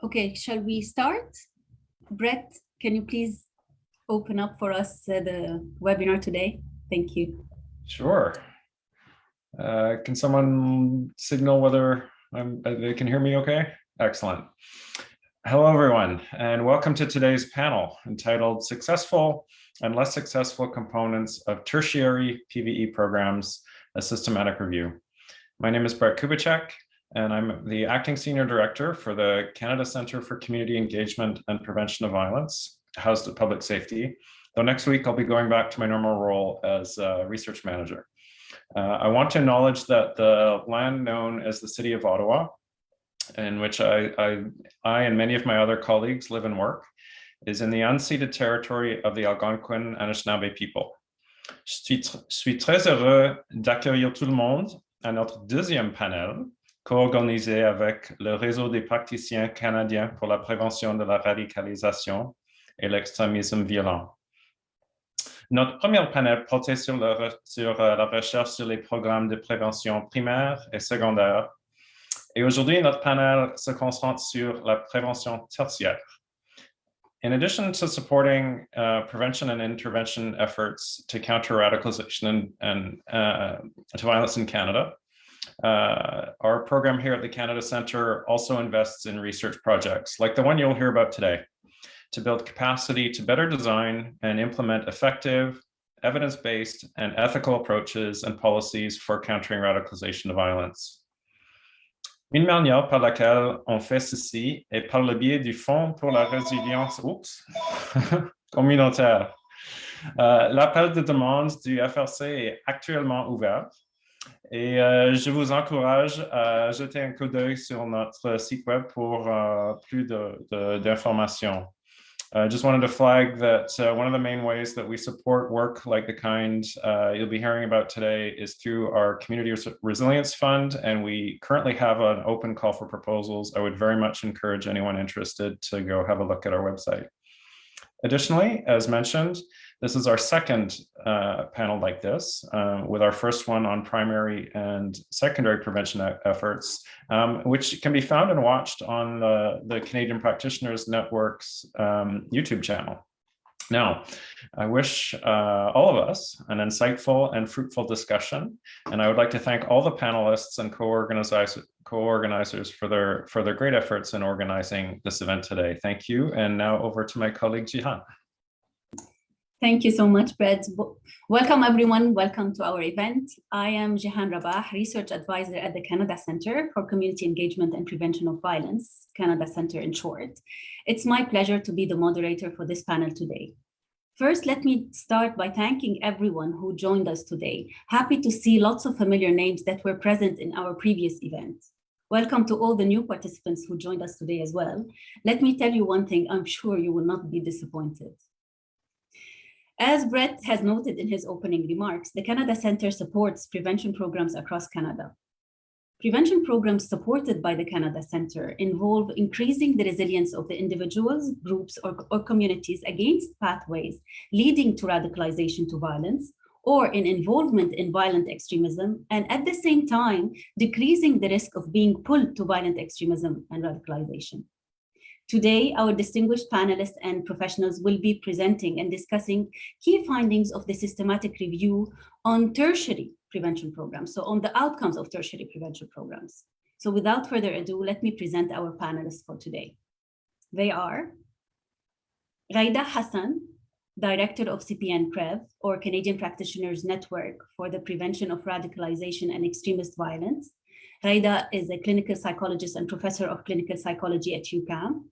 Okay, shall we start? Brett, can you please open up for us the webinar today? Thank you. Sure. Can someone signal whether they can hear me okay? Excellent. Hello, everyone, and welcome to today's panel entitled Successful and Less Successful Components of Tertiary PVE Programs, a Systematic Review. My name is Brett Kubicek, and I'm the Acting Senior Director for the Canada Centre for Community Engagement and Prevention of Violence, housed at Public Safety, though next week I'll be going back to my normal role as Research Manager. I want to acknowledge that the land known as the City of Ottawa, in which I and many of my other colleagues live and work, is in the unceded territory of the Algonquin Anishinaabe people. Je suis très heureux d'accueillir tout le monde à notre deuxième panel, co-organisé avec le Réseau des praticiens canadiens pour la prévention de la radicalisation et l'extrémisme violent. Notre premier panel portait sur la recherche sur les programmes de prévention primaire et secondaire. Et aujourd'hui, notre panel se concentre sur la prévention tertiaire. In addition to supporting prevention and intervention efforts to counter radicalization and to violence in Canada, our program here at the Canada Centre also invests in research projects like the one you'll hear about today, to build capacity to better design and implement effective, evidence-based, and ethical approaches and policies for countering radicalization and violence. Une manière par laquelle on fait ceci est par le biais du Fonds pour la résilience communautaire. L'appel de demande du FRC est actuellement ouvert et je vous encourage à jeter un coup d'œil sur notre site web pour plus d'informations. I just wanted to flag that one of the main ways that we support work like the kind you'll be hearing about today is through our Community Resilience Fund, and we currently have an open call for proposals. I would very much encourage anyone interested to go have a look at our website. Additionally, as mentioned, this is our second panel like this, with our first one on primary and secondary prevention efforts, which can be found and watched on the Canadian Practitioners Network's YouTube channel. Now, I wish all of us an insightful and fruitful discussion, and I would like to thank all the panelists and co-organizers for their great efforts in organizing this event today. Thank you, and now over to my colleague Jihan. Thank you so much, Brett. Welcome, everyone. Welcome to our event. I am Jihan Rabah, Research Advisor at the Canada Centre for Community Engagement and Prevention of Violence, Canada Centre in short. It's my pleasure to be the moderator for this panel today. First, let me start by thanking everyone who joined us today. Happy to see lots of familiar names that were present in our previous event. Welcome to all the new participants who joined us today as well. Let me tell you one thing, I'm sure you will not be disappointed. As Brett has noted in his opening remarks, the Canada Centre supports prevention programs across Canada. Prevention programs supported by the Canada Centre involve increasing the resilience of the individuals, groups, or communities against pathways leading to radicalization to violence, or in involvement in violent extremism, and at the same time, decreasing the risk of being pulled to violent extremism and radicalization. Today, our distinguished panelists and professionals will be presenting and discussing key findings of the systematic review on tertiary prevention programs, so on the outcomes of tertiary prevention programs. So without further ado, let me present our panelists for today. They are Ghaida Hassan, Director of CPN-PREV, or Canadian Practitioners Network for the Prevention of Radicalization and Extremist Violence. Ghaida is a clinical psychologist and professor of clinical psychology at UQAM.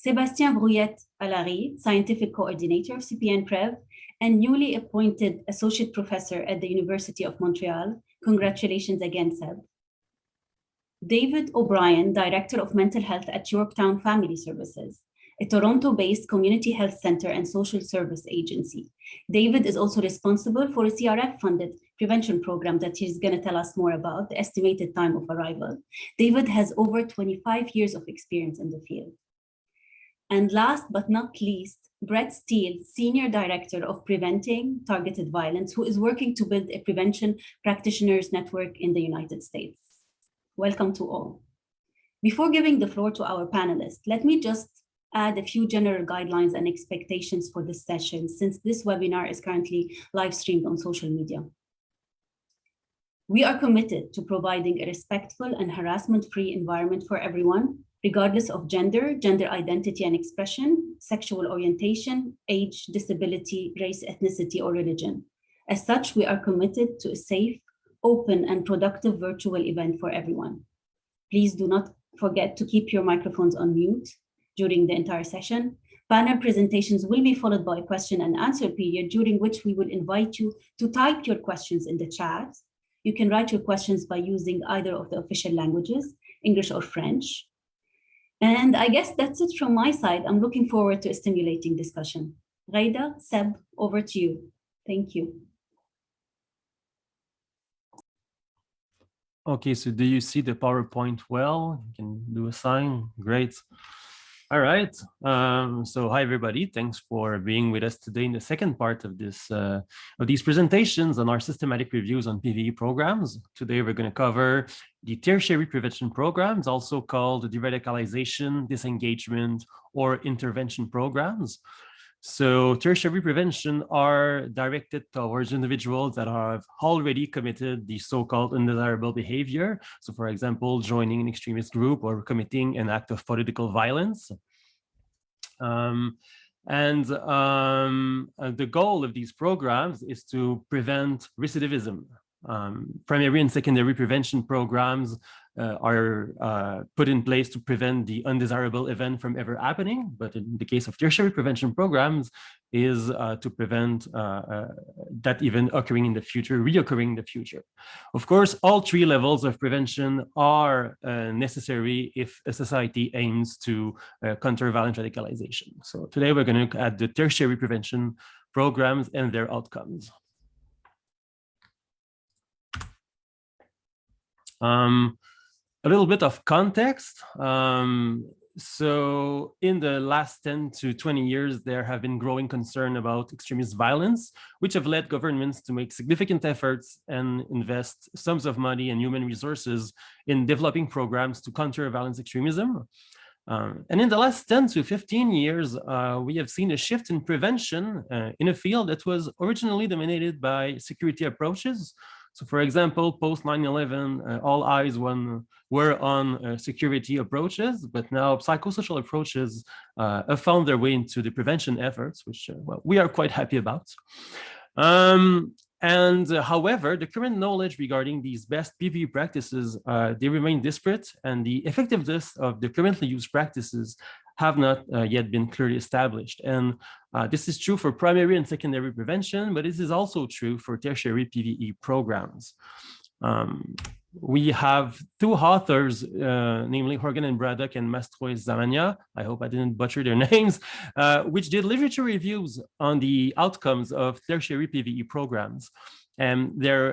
Sébastien Brouillette-Allary, Scientific Coordinator of CPN-PREV and newly appointed Associate Professor at the University of Montreal. Congratulations again, Seb. David O'Brien, Director of Mental Health at Yorktown Family Services, a Toronto-based community health center and social service agency. David is also responsible for a CRF-funded prevention program that he's going to tell us more about, the estimated time of arrival. David has over 25 years of experience in the field. And last but not least, Brett Steele, Senior Director of Preventing Targeted Violence, who is working to build a prevention practitioners network in the United States. Welcome to all. Before giving the floor to our panelists, let me just add a few general guidelines and expectations for this session, since this webinar is currently live streamed on social media. We are committed to providing a respectful and harassment-free environment for everyone, regardless of gender, gender identity and expression, sexual orientation, age, disability, race, ethnicity, or religion. As such, we are committed to a safe, open, and productive virtual event for everyone. Please do not forget to keep your microphones on mute during the entire session. Panel presentations will be followed by a question and answer period, during which we will invite you to type your questions in the chat. You can write your questions by using either of the official languages, English or French. And I guess that's it from my side. I'm looking forward to a stimulating discussion. Ghaida, Seb, over to you. Thank you. Okay, so do you see the PowerPoint well? You can do a sign. Great. All right. So hi, everybody. Thanks for being with us today in the second part of these presentations on our systematic reviews on PVE programs. Today, we're going to cover the tertiary prevention programs, also called deradicalization, disengagement, or intervention programs. So tertiary prevention are directed towards individuals that have already committed the so-called undesirable behavior. So for example, joining an extremist group or committing an act of political violence. The goal of these programs is to prevent recidivism. Primary and secondary prevention programs are put in place to prevent the undesirable event from ever happening. But in the case of tertiary prevention programs is to prevent that event occurring in the future, reoccurring in the future. Of course, all three levels of prevention are necessary if a society aims to counter violent radicalization. So today we're going to look at the tertiary prevention programs and their outcomes. A little bit of context. So in the last 10 to 20 years, there have been growing concern about extremist violence, which have led governments to make significant efforts and invest sums of money and human resources in developing programs to counter violence extremism. And in the last 10 to 15 years, we have seen a shift in prevention in a field that was originally dominated by security approaches. So for example, post 9/11, all eyes were on security approaches, but now psychosocial approaches have found their way into the prevention efforts, which well, we are quite happy about. However, the current knowledge regarding these best PVE practices, they remain disparate, and the effectiveness of the currently used practices have not yet been clearly established. And this is true for primary and secondary prevention, but this is also true for tertiary PVE programs. We have two authors, namely Horgan and Braddock and Mastroy Zamania, I hope I didn't butcher their names, which did literature reviews on the outcomes of tertiary PVE programs. And their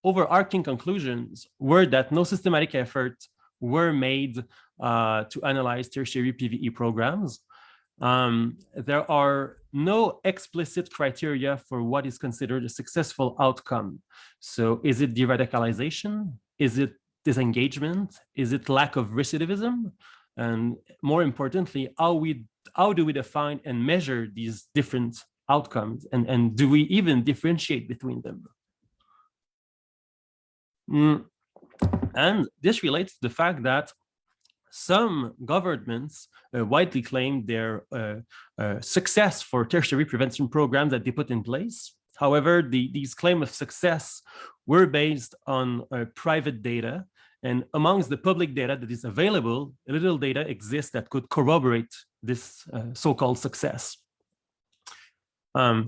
overarching conclusions were that no systematic effort were made to analyze tertiary PVE programs. There are no explicit criteria for what is considered a successful outcome. So is it deradicalization? Is it disengagement? Is it lack of recidivism? And more importantly, how do we define and measure these different outcomes? And do we even differentiate between them? And this relates to the fact that some governments widely claim their success for tertiary prevention programs that they put in place. However, these claims of success were based on private data, and amongst the public data that is available, little data exists that could corroborate this so-called success.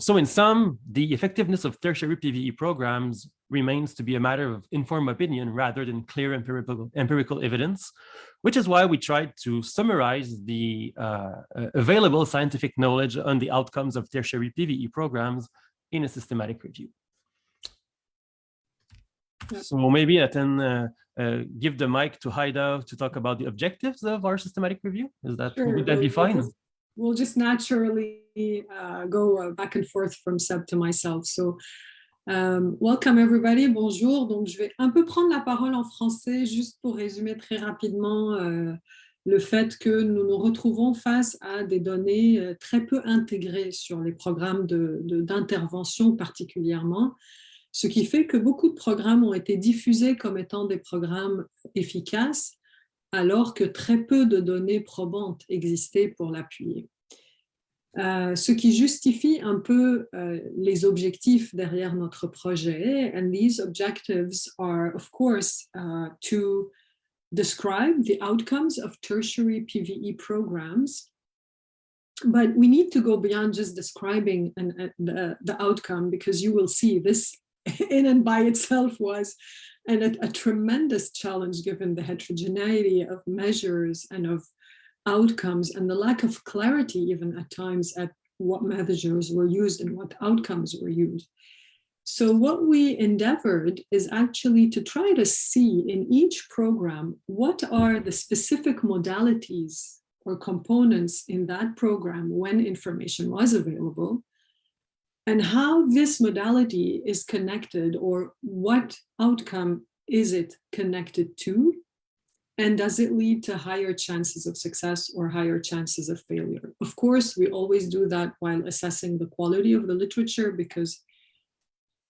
So in sum, the effectiveness of tertiary PVE programs remains to be a matter of informed opinion rather than clear empirical evidence, which is why we tried to summarize the available scientific knowledge on the outcomes of tertiary PVE programs in a systematic review. So maybe I can give the mic to Haida to talk about the objectives of our systematic review. Is that, sure. Would that be fine? We'll just naturally go back and forth from Seb to myself. So Welcome everybody, bonjour. Donc, je vais un peu prendre la parole en français juste pour résumer très rapidement le fait que nous nous retrouvons face à des données très peu intégrées sur les programmes d'intervention particulièrement, ce qui fait que beaucoup de programmes ont été diffusés comme étant des programmes efficaces, alors que très peu de données probantes existaient pour l'appuyer. Ce qui justifie un peu les objectifs derrière notre projet. And these objectives are, of course, to describe the outcomes of tertiary PVE programs. But we need to go beyond just describing the outcome, because you will see this in and by itself was a tremendous challenge given the heterogeneity of measures and of outcomes and the lack of clarity even at times at what measures were used and what outcomes were used. So what we endeavored is actually to try to see in each program what are the specific modalities or components in that program when information was available, and how this modality is connected, or what outcome is it connected to, and does it lead to higher chances of success or higher chances of failure? Of course, we always do that while assessing the quality of the literature, because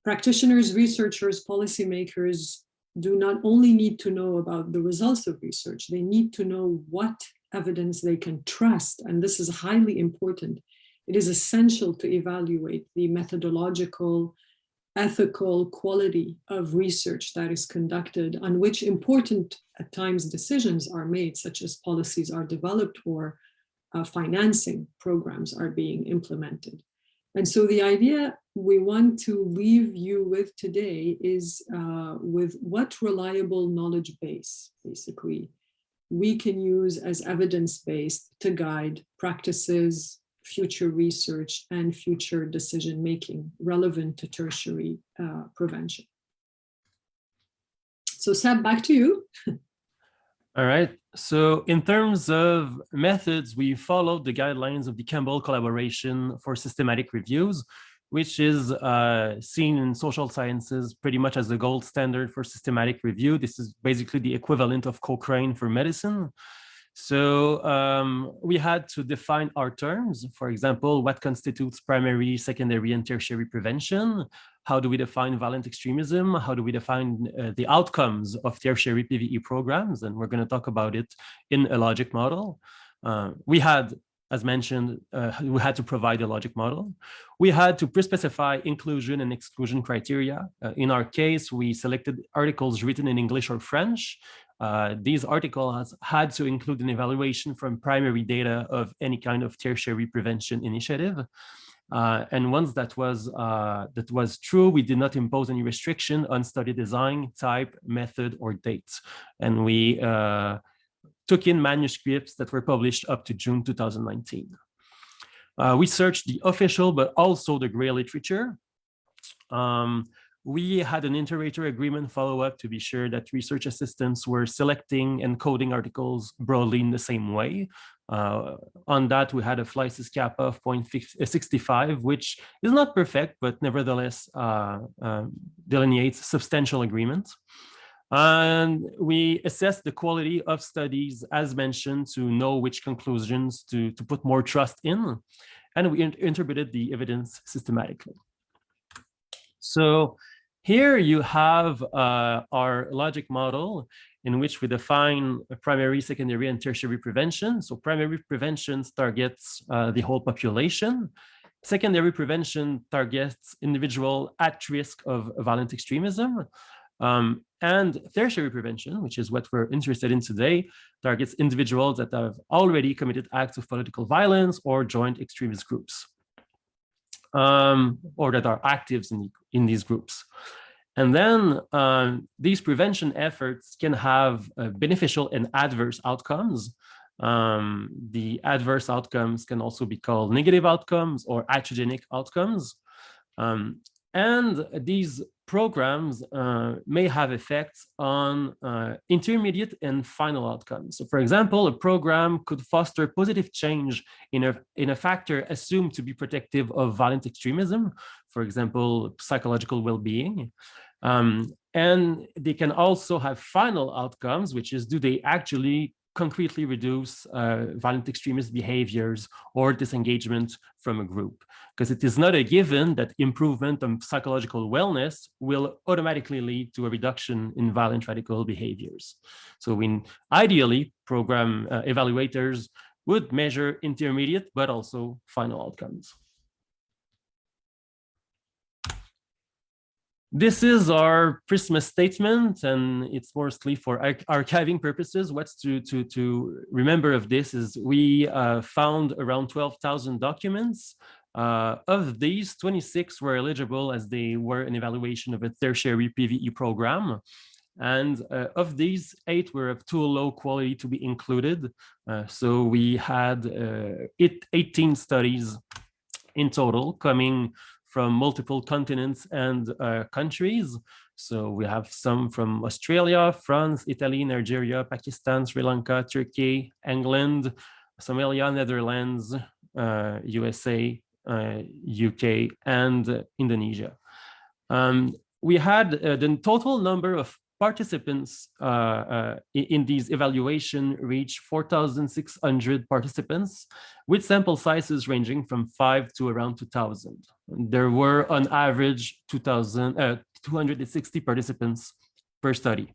practitioners, researchers, policymakers do not only need to know about the results of research, they need to know what evidence they can trust. And this is highly important. It is essential to evaluate the methodological, ethical quality of research that is conducted, on which important at times decisions are made, such as policies are developed or financing programs are being implemented. And so the idea we want to leave you with today is with what reliable knowledge base, basically, we can use as evidence-based to guide practices, future research, and future decision-making relevant to tertiary prevention. So Seb, back to you. All right. So in terms of methods, we followed the guidelines of the Campbell collaboration for systematic reviews, which is seen in social sciences pretty much as the gold standard for systematic review. This is basically the equivalent of Cochrane for medicine. So we had to define our terms. For example, what constitutes primary, secondary, and tertiary prevention? How do we define violent extremism? How do we define the outcomes of tertiary PVE programs? And we're going to talk about it in a logic model. We had, as mentioned, we had to provide a logic model. We had to pre-specify inclusion and exclusion criteria. In our case, we selected articles written in English or French. These articles had to include an evaluation from primary data of any kind of tertiary prevention initiative. And once that was true, we did not impose any restriction on study design, type, method, or dates. And we took in manuscripts that were published up to June 2019. We searched the official, but also the gray literature. We had an inter-rater agreement follow-up to be sure that research assistants were selecting and coding articles broadly in the same way. On that, we had a Fleiss kappa of 0.65, which is not perfect, but nevertheless delineates substantial agreement. And we assessed the quality of studies, as mentioned, to know which conclusions to put more trust in. And we interpreted the evidence systematically. So here you have our logic model in which we define primary, secondary, and tertiary prevention. So primary prevention targets the whole population. Secondary prevention targets individuals at risk of violent extremism. And tertiary prevention, which is what we're interested in today, targets individuals that have already committed acts of political violence or joined extremist groups, or that are active in these groups. And then these prevention efforts can have beneficial and adverse outcomes. The adverse outcomes can also be called negative outcomes or iatrogenic outcomes. And these programs may have effects on intermediate and final outcomes. So for example, a program could foster positive change in a factor assumed to be protective of violent extremism, for example, psychological well-being. And they can also have final outcomes, which is, do they actually concretely reduce violent extremist behaviors or disengagement from a group? Because it is not a given that improvement on psychological wellness will automatically lead to a reduction in violent radical behaviors. So ideally, program evaluators would measure intermediate, but also final outcomes. This is our PRISMA statement, and it's mostly for archiving purposes. What's to remember of this is we found around 12,000 documents. Of these, 26 were eligible as they were an evaluation of a tertiary PVE program. And of these, 8 were of too low quality to be included. So we had 18 studies in total coming from multiple continents and countries. So we have some from Australia, France, Italy, Nigeria, Pakistan, Sri Lanka, Turkey, England, Somalia, Netherlands, USA, UK, and Indonesia. We had the total number of participants in these evaluation reached 4,600 participants, with sample sizes ranging from 5 to around 2,000. There were on average 260 participants per study.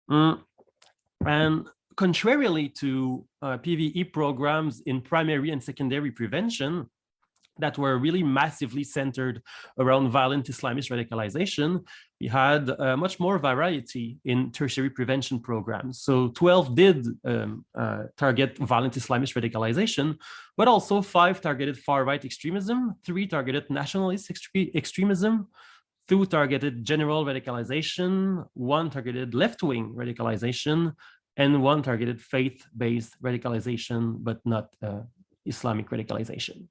And contrarily to PVE programs in primary and secondary prevention that were really massively centered around violent Islamist radicalization, we had much more variety in tertiary prevention programs. So 12 did target violent Islamist radicalization, but also 5 targeted far-right extremism, 3 targeted nationalist extremism, 2 targeted general radicalization, 1 targeted left-wing radicalization, and 1 targeted faith-based radicalization, but not Islamic radicalization.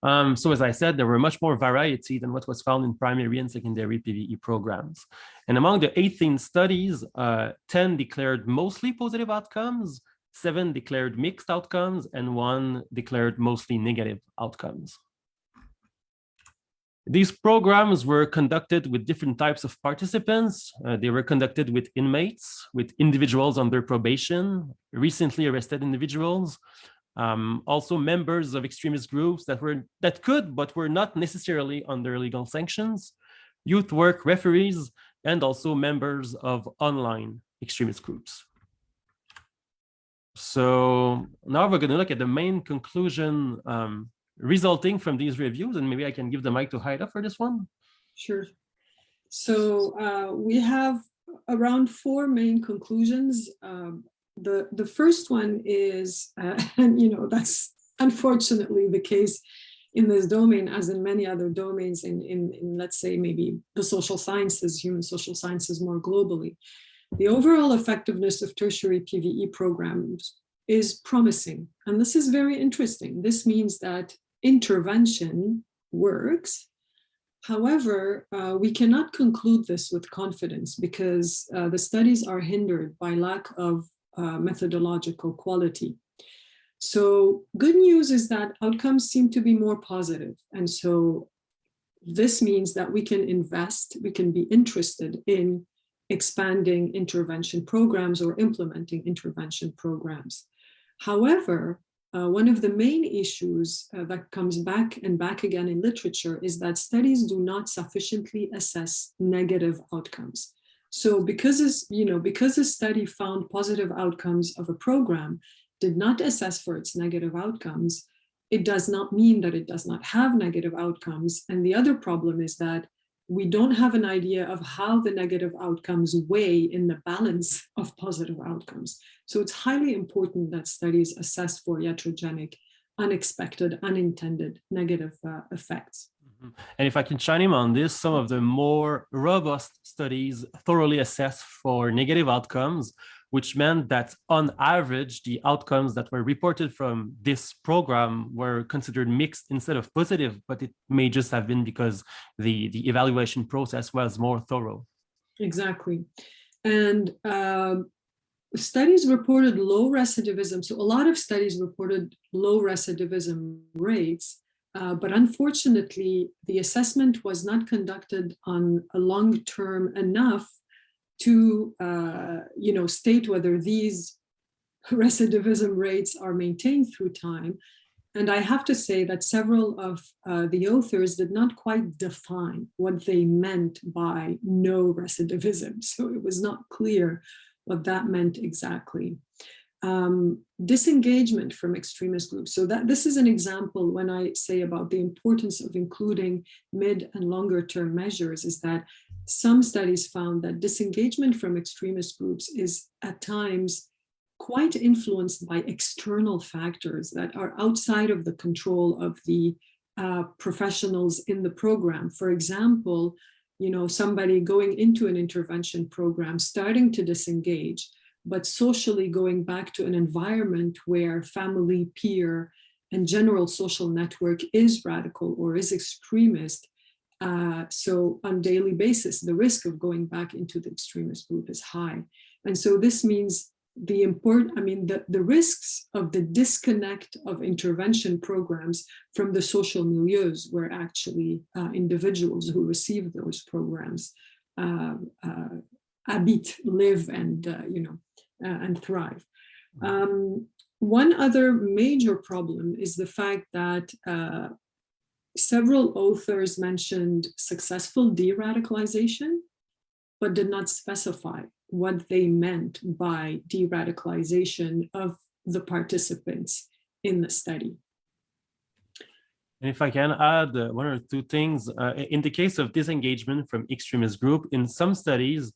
So as I said, there were much more variety than what was found in primary and secondary PVE programs. And among the 18 studies, 10 declared mostly positive outcomes, 7 declared mixed outcomes, and 1 declared mostly negative outcomes. These programs were conducted with different types of participants. They were conducted with inmates, with individuals under probation, recently arrested individuals, also members of extremist groups that could but were not necessarily under legal sanctions, youth work referees, and also members of online extremist groups. So now we're going to look at the main conclusion resulting from these reviews, and maybe I can give the mic to Haida for this one. Sure. So we have around 4 main conclusions. The first one is, and that's unfortunately the case in this domain, as in many other domains in let's say maybe the social sciences, human social sciences more globally. The overall effectiveness of tertiary PVE programs is promising, and this is very interesting. This means that intervention works. However, we cannot conclude this with confidence because the studies are hindered by lack of methodological quality. So good news is that outcomes seem to be more positive. And so this means that we can invest, we can be interested in expanding intervention programs or implementing intervention programs. However, one of the main issues that comes back and back again in literature is that studies do not sufficiently assess negative outcomes. So because a study found positive outcomes of a program, did not assess for its negative outcomes, it does not mean that it does not have negative outcomes. And the other problem is that we don't have an idea of how the negative outcomes weigh in the balance of positive outcomes. So it's highly important that studies assess for iatrogenic, unexpected, unintended negative effects. And if I can chime in on this, some of the more robust studies thoroughly assess for negative outcomes, which meant that on average, the outcomes that were reported from this program were considered mixed instead of positive, but it may just have been because the evaluation process was more thorough. Exactly. And studies reported low recidivism. So a lot of studies reported low recidivism rates, but unfortunately, the assessment was not conducted on a long term enough to state whether these recidivism rates are maintained through time. And I have to say that several of the authors did not quite define what they meant by no recidivism. So it was not clear what that meant exactly. Disengagement from extremist groups. So that this is an example when I say about the importance of including mid and longer term measures, is that some studies found that disengagement from extremist groups is at times quite influenced by external factors that are outside of the control of the professionals in the program. For example, somebody going into an intervention program, starting to disengage, but socially going back to an environment where family, peer, and general social network is radical or is extremist. So on a daily basis, the risk of going back into the extremist group is high. And so this means the risks of the disconnect of intervention programs from the social milieus where actually individuals who receive those programs habit, live, and thrive. One other major problem is the fact that several authors mentioned successful deradicalization, but did not specify what they meant by deradicalization of the participants in the study. And if I can add one or two things, in the case of disengagement from extremist group, in some studies,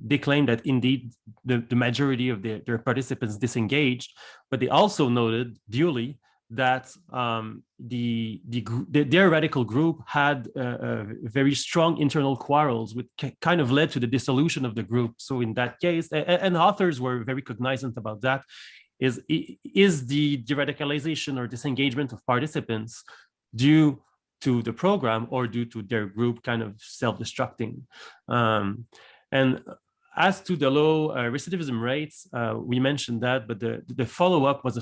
they claim that indeed the majority of their participants disengaged, but they also noted duly that their radical group had very strong internal quarrels, which kind of led to the dissolution of the group. So in that case, and authors were very cognizant about that, is the deradicalization or disengagement of participants due to the program or due to their group kind of self-destructing? And as to the low recidivism rates, we mentioned that, but the follow-up was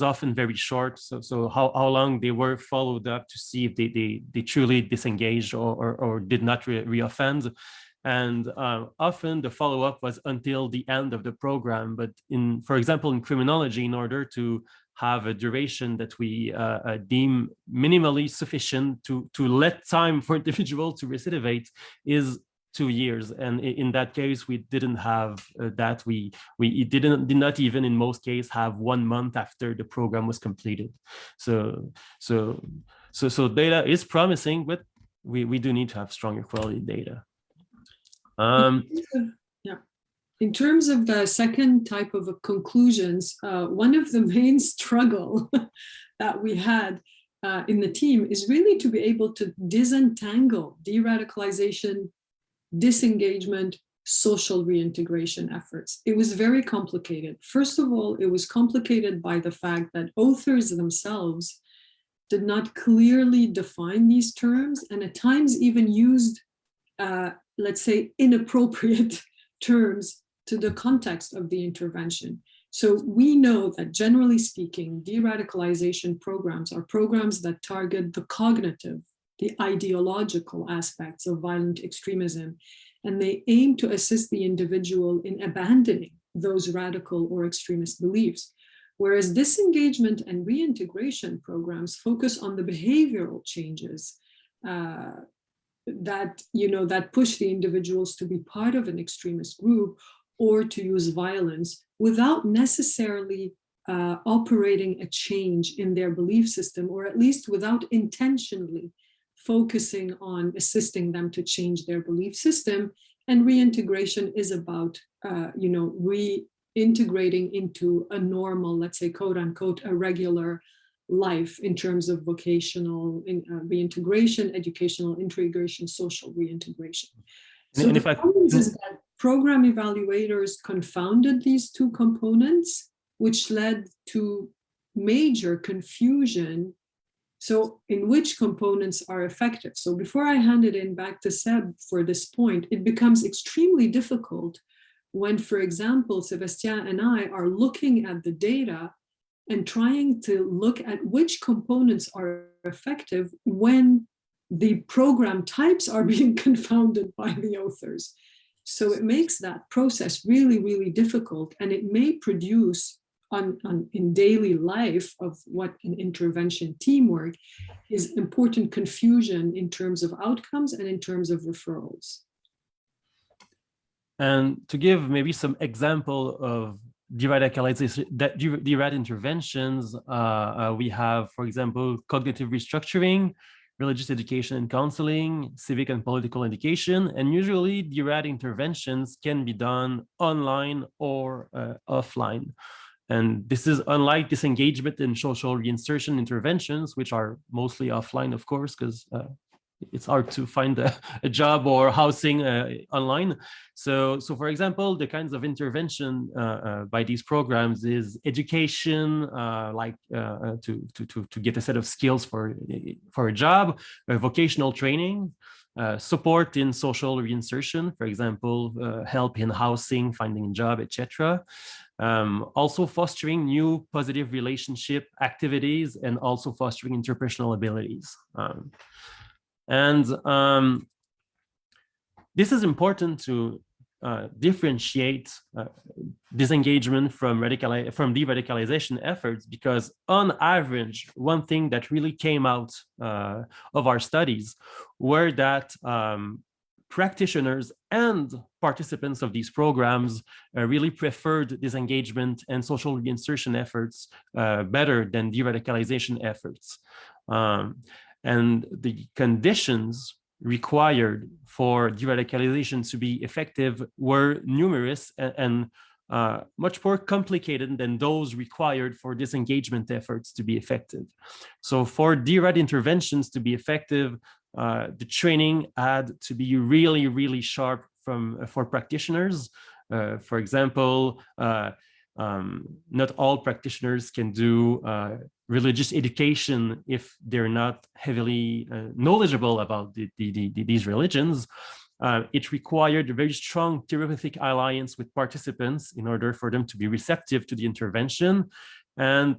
often very short. So how long they were followed up to see if they truly disengaged or did not reoffend. And often the follow-up was until the end of the program. But for example, in criminology, in order to have a duration that we deem minimally sufficient to let time for individual to recidivate is 2 years, and in that case we didn't have that. We did not even in most cases have 1 month after the program was completed. So data is promising, but we do need to have stronger quality data. In terms of the second type of conclusions, one of the main struggle that we had in the team is really to be able to disentangle deradicalization, disengagement, social reintegration efforts. It was very complicated. First of all, it was complicated by the fact that authors themselves did not clearly define these terms, and at times even used, let's say, inappropriate terms to the context of the intervention. So we know that generally speaking, deradicalization programs are programs that target the cognitive, the ideological aspects of violent extremism, and they aim to assist the individual in abandoning those radical or extremist beliefs. Whereas disengagement and reintegration programs focus on the behavioral changes that push the individuals to be part of an extremist group or to use violence without necessarily operating a change in their belief system, or at least without intentionally focusing on assisting them to change their belief system. And reintegration is about, reintegrating into a normal, let's say, quote unquote, a regular life in terms of vocational reintegration, educational integration, social reintegration. So the problem is that program evaluators confounded these two components, which led to major confusion. So in which components are effective? So before I hand it in back to Seb for this point, it becomes extremely difficult when, for example, Sébastien and I are looking at the data and trying to look at which components are effective when the program types are being confounded by the authors. So it makes that process really, really difficult, and it may produce in daily life of what an intervention teamwork is important confusion in terms of outcomes and in terms of referrals. And to give maybe some example of deradicalization, derad interventions, we have, for example, cognitive restructuring, religious education and counseling, civic and political education, and usually derad interventions can be done online or offline. And this is unlike disengagement and social reinsertion interventions, which are mostly offline, of course, because it's hard to find a job or housing online. So for example, the kinds of intervention by these programs is education, like to get a set of skills for a job, vocational training, support in social reinsertion, for example, help in housing, finding a job, etc. Also fostering new positive relationship activities and also fostering interpersonal abilities. This is important to differentiate disengagement from de-radicalization efforts, because on average, one thing that really came out of our studies were that practitioners and participants of these programs really preferred disengagement and social reinsertion efforts better than de-radicalization efforts. And the conditions required for de-radicalization to be effective were numerous and much more complicated than those required for disengagement efforts to be effective. So for derad interventions to be effective, the training had to be really, really sharp for practitioners. For example, not all practitioners can do religious education if they're not heavily knowledgeable about these religions. It required a very strong therapeutic alliance with participants in order for them to be receptive to the intervention. And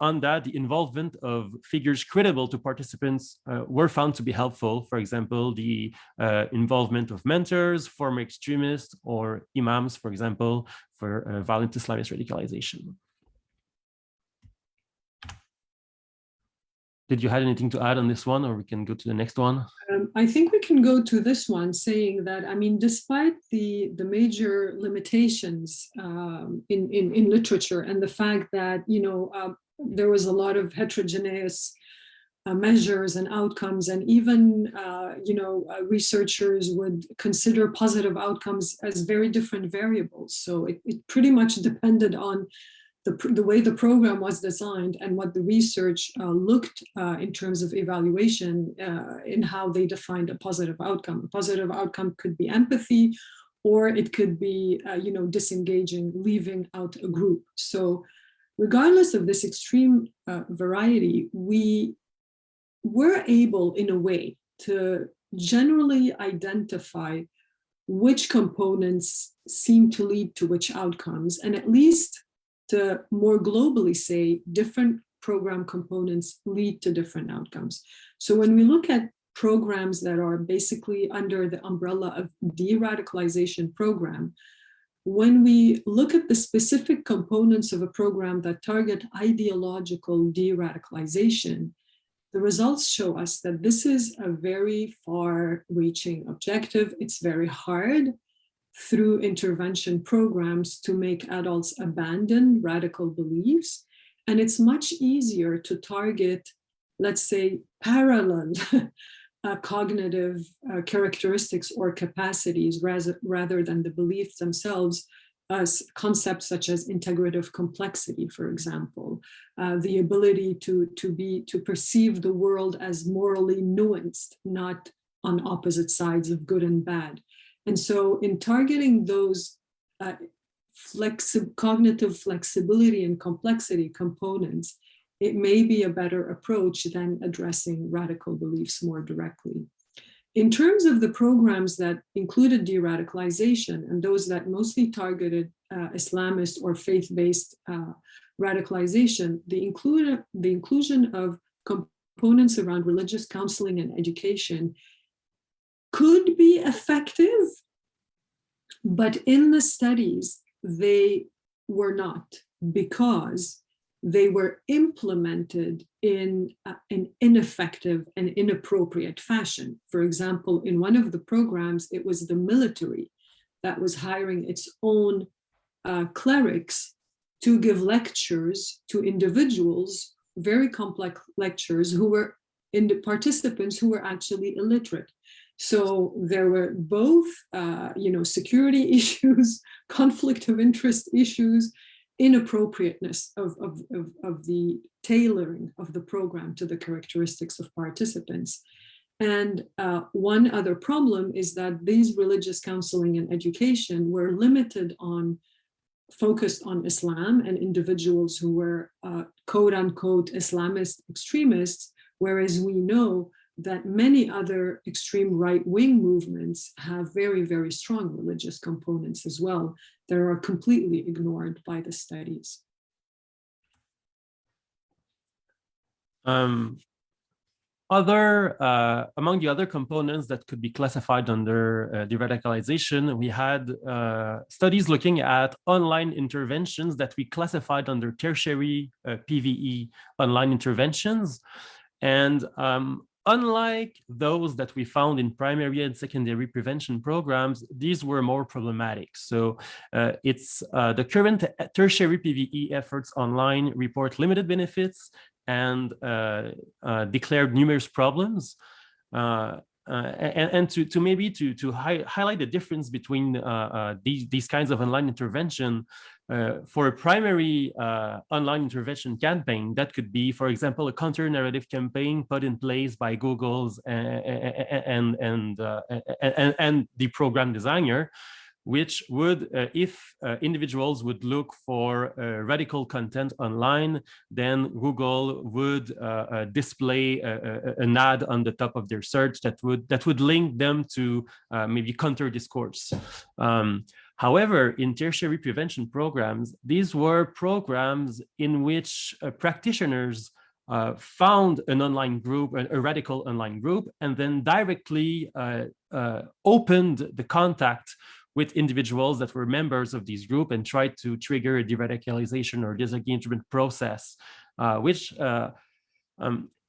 on that, the involvement of figures credible to participants were found to be helpful. For example, the involvement of mentors, former extremists, or imams, for example, for violent Islamist radicalization. Did you have anything to add on this one, or we can go to the next one? I think we can go to this one, saying that, I mean, despite the major limitations in literature and the fact that, you know, there was a lot of heterogeneous measures and outcomes, and even, you know, researchers would consider positive outcomes as very different variables. So it pretty much depended on the way the program was designed and what the research looked in terms of evaluation in how they defined a positive outcome. A positive outcome could be empathy, or it could be, you know, disengaging, leaving out a group. So regardless of this extreme variety, we were able, in a way, to generally identify which components seem to lead to which outcomes, and at least to more globally say different program components lead to different outcomes. So when we look at programs that are basically under the umbrella of de-radicalization program, when we look at the specific components of a program that target ideological de-radicalization, the results show us that this is a very far-reaching objective. It's very hard through intervention programs to make adults abandon radical beliefs. And it's much easier to target, let's say, parallel cognitive characteristics or capacities rather than the beliefs themselves, as concepts such as integrative complexity, for example, the ability to perceive the world as morally nuanced, not on opposite sides of good and bad. And so in targeting those cognitive flexibility and complexity components, it may be a better approach than addressing radical beliefs more directly. In terms of the programs that included de-radicalization and those that mostly targeted Islamist or faith-based radicalization, the inclusion of components around religious counseling and education could be effective, but in the studies, they were not, because they were implemented in an ineffective and inappropriate fashion. For example, in one of the programs, it was the military that was hiring its own clerics to give lectures to individuals, very complex lectures, who were participants who were actually illiterate. So there were both, security issues, conflict of interest issues, inappropriateness of the tailoring of the program to the characteristics of participants. And one other problem is that these religious counseling and education were focused on Islam and individuals who were quote unquote Islamist extremists, whereas we know that many other extreme right-wing movements have very, very strong religious components as well that are completely ignored by the studies. Among the other components that could be classified under de-radicalization, we had studies looking at online interventions that we classified under tertiary PVE online interventions. And unlike those that we found in primary and secondary prevention programs, these were more problematic. So it's the current tertiary PVE efforts online report limited benefits and declared numerous problems. And to maybe highlight the difference between these kinds of online intervention, for a primary online intervention campaign, that could be, for example, a counter-narrative campaign put in place by Google's and the program designer, which would, if individuals would look for radical content online, then Google would display an ad on the top of their search that would link them to maybe counter discourse. However, in tertiary prevention programs, these were programs in which practitioners found an online group, a radical online group, and then directly opened the contact with individuals that were members of this group and tried to trigger a de-radicalization or disengagement process, which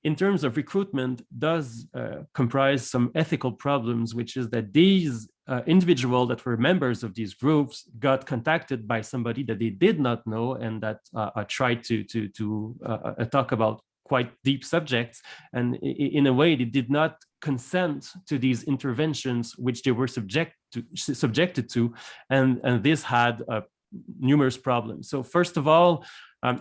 in terms of recruitment does comprise some ethical problems, which is that these individuals that were members of these groups got contacted by somebody that they did not know and that tried to talk about quite deep subjects, and in a way they did not consent to these interventions which they were subjected to, and this had numerous problems. So first of all,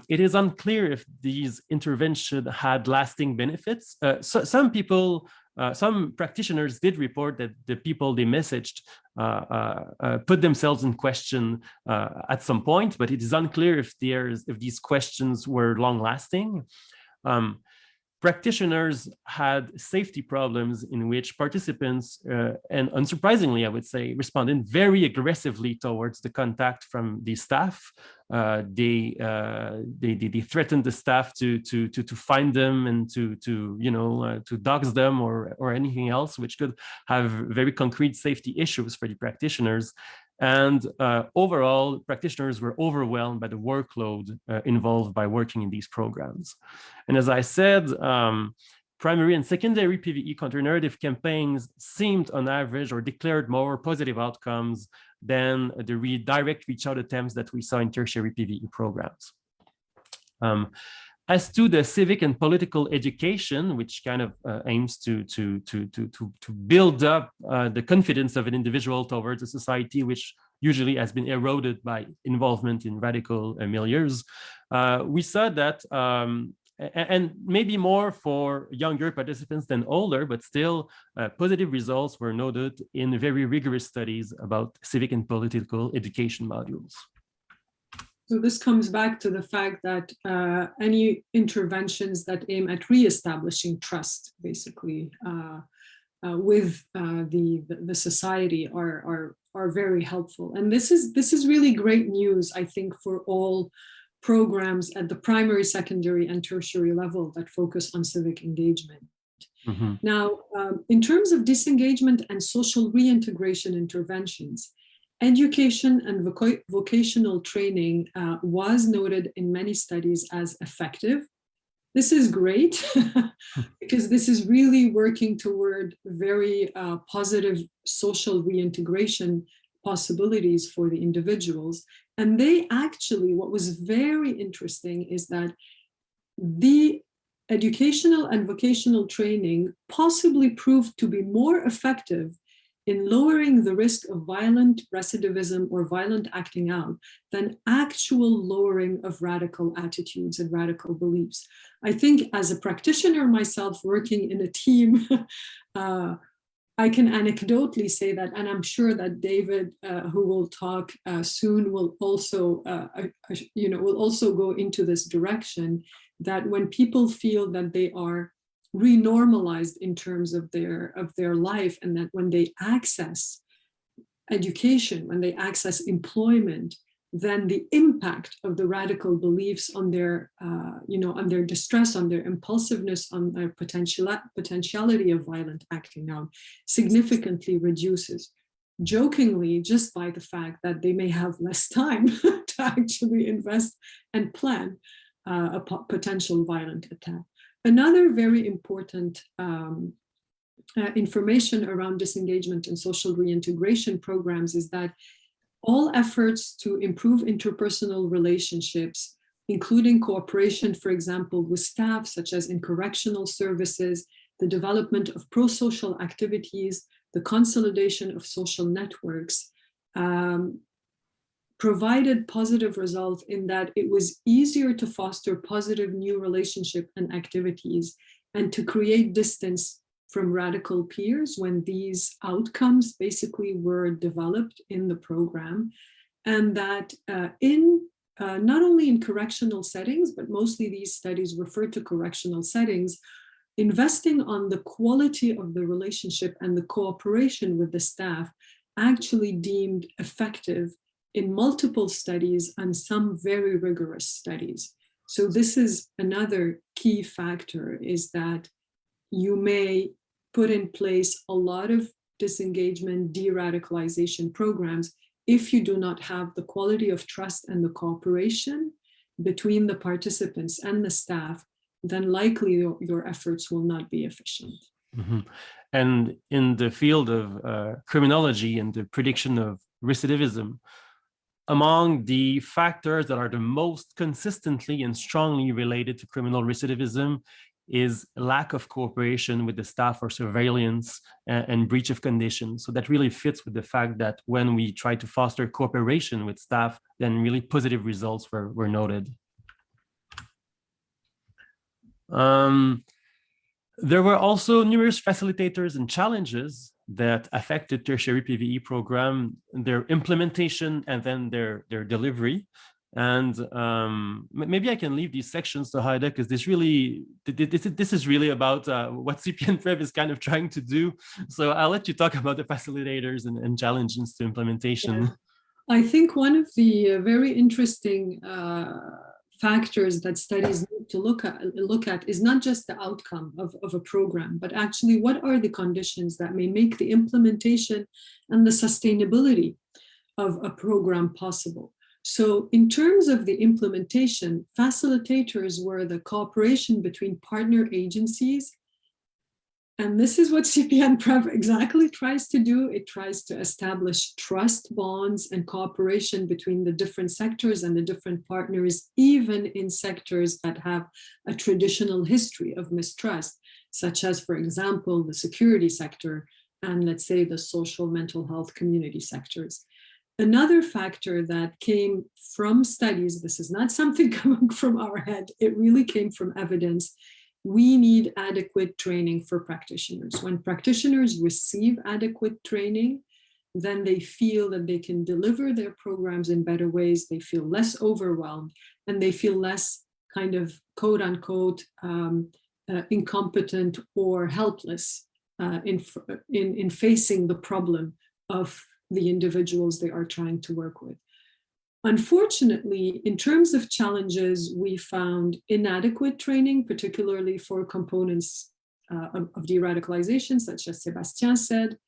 it is unclear if these interventions had lasting benefits. Some people, some practitioners did report that the people they messaged put themselves in question at some point, but it is unclear if these questions were long-lasting. Practitioners had safety problems in which participants, and unsurprisingly, I would say, responded very aggressively towards the contact from the staff. They threatened the staff to find them and to dox them or anything else, which could have very concrete safety issues for the practitioners. And overall, practitioners were overwhelmed by the workload involved by working in these programs. And as I said, primary and secondary PVE counter-narrative campaigns seemed on average or declared more positive outcomes than the direct reach-out attempts that we saw in tertiary PVE programs. As to the civic and political education, which kind of aims to build up the confidence of an individual towards a society which usually has been eroded by involvement in radical milieus, we saw that and maybe more for younger participants than older, but still positive results were noted in very rigorous studies about civic and political education modules. So this comes back to the fact that any interventions that aim at reestablishing trust, basically, with the society are very helpful. And this is really great news, I think, for all programs at the primary, secondary, and tertiary level that focus on civic engagement. Mm-hmm. Now, in terms of disengagement and social reintegration interventions, education and vocational training was noted in many studies as effective. This is great because this is really working toward very positive social reintegration possibilities for the individuals. And they actually, what was very interesting is that the educational and vocational training possibly proved to be more effective in lowering the risk of violent recidivism or violent acting out than actual lowering of radical attitudes and radical beliefs. I think as a practitioner myself working in a team, I can anecdotally say that, and I'm sure that David, who will talk soon, will also, will also go into this direction, that when people feel that they are renormalized in terms of their life, and that when they access education, when they access employment, then the impact of the radical beliefs on their, on their distress, on their impulsiveness, on their potentiality of violent acting out significantly reduces. Jokingly, just by the fact that they may have less time to actually invest and plan a potential violent attack. Another very important information around disengagement and social reintegration programs is that all efforts to improve interpersonal relationships, including cooperation, for example, with staff, such as in correctional services, the development of pro-social activities, the consolidation of social networks, provided positive results in that it was easier to foster positive new relationship and activities and to create distance from radical peers when these outcomes basically were developed in the program. And that not only in correctional settings, but mostly these studies refer to correctional settings, investing on the quality of the relationship and the cooperation with the staff actually deemed effective in multiple studies and some very rigorous studies. So this is another key factor, is that you may put in place a lot of disengagement, de-radicalization programs. If you do not have the quality of trust and the cooperation between the participants and the staff, then likely your efforts will not be efficient. Mm-hmm. And in the field of criminology and the prediction of recidivism, among the factors that are the most consistently and strongly related to criminal recidivism is lack of cooperation with the staff or surveillance and breach of conditions. So that really fits with the fact that when we try to foster cooperation with staff, then really positive results were noted. There were also numerous facilitators and challenges that affected tertiary PVE program, their implementation, and then their delivery. And maybe I can leave these sections to Heide, because this is really about what CPN-PREV is kind of trying to do. So I'll let you talk about the facilitators and challenges to implementation. Yeah. I think one of the very interesting factors that studies need to look at is not just the outcome of a program, but actually what are the conditions that may make the implementation and the sustainability of a program possible. So in terms of the implementation, facilitators were the cooperation between partner agencies. And this is what CPN-PREV exactly tries to do. It tries to establish trust bonds and cooperation between the different sectors and the different partners, even in sectors that have a traditional history of mistrust, such as, for example, the security sector and, let's say, the social mental health community sectors. Another factor that came from studies, this is not something coming from our head, it really came from evidence. We need adequate training for practitioners. When practitioners receive adequate training, then they feel that they can deliver their programs in better ways, they feel less overwhelmed, and they feel less kind of quote unquote incompetent or helpless in facing the problem of the individuals they are trying to work with. Unfortunately, in terms of challenges, we found inadequate training, particularly for components of deradicalization, such as Sébastien said.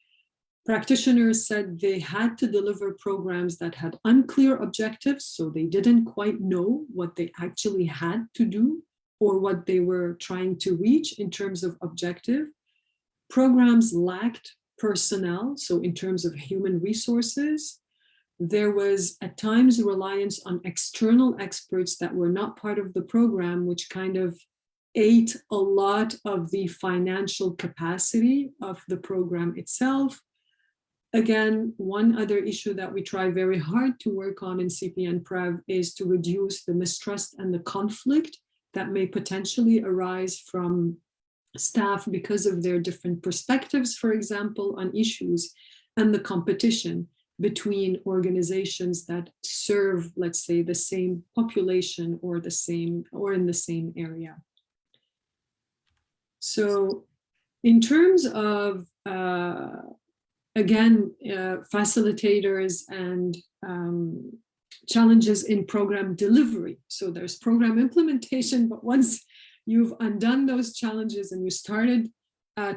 Practitioners said they had to deliver programs that had unclear objectives, so they didn't quite know what they actually had to do or what they were trying to reach in terms of objective. Programs lacked personnel, so in terms of human resources. There was at times reliance on external experts that were not part of the program, which kind of ate a lot of the financial capacity of the program itself. Again, one other issue that we try very hard to work on in CPN-PREV is to reduce the mistrust and the conflict that may potentially arise from staff because of their different perspectives, for example, on issues, and the competition between organizations that serve, let's say, the same population or in the same area. So in terms of, again, facilitators and challenges in program delivery. So there's program implementation, but once you've undone those challenges and you started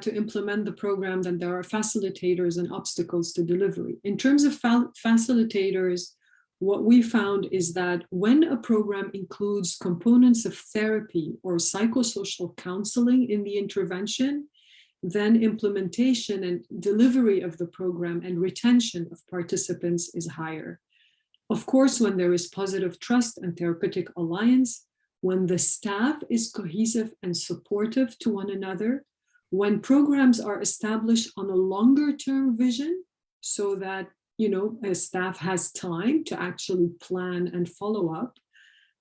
to implement the program, then there are facilitators and obstacles to delivery. In terms of facilitators, what we found is that when a program includes components of therapy or psychosocial counseling in the intervention, then implementation and delivery of the program and retention of participants is higher. Of course, when there is positive trust and therapeutic alliance, when the staff is cohesive and supportive to one another, when programs are established on a longer term vision so that, a staff has time to actually plan and follow up,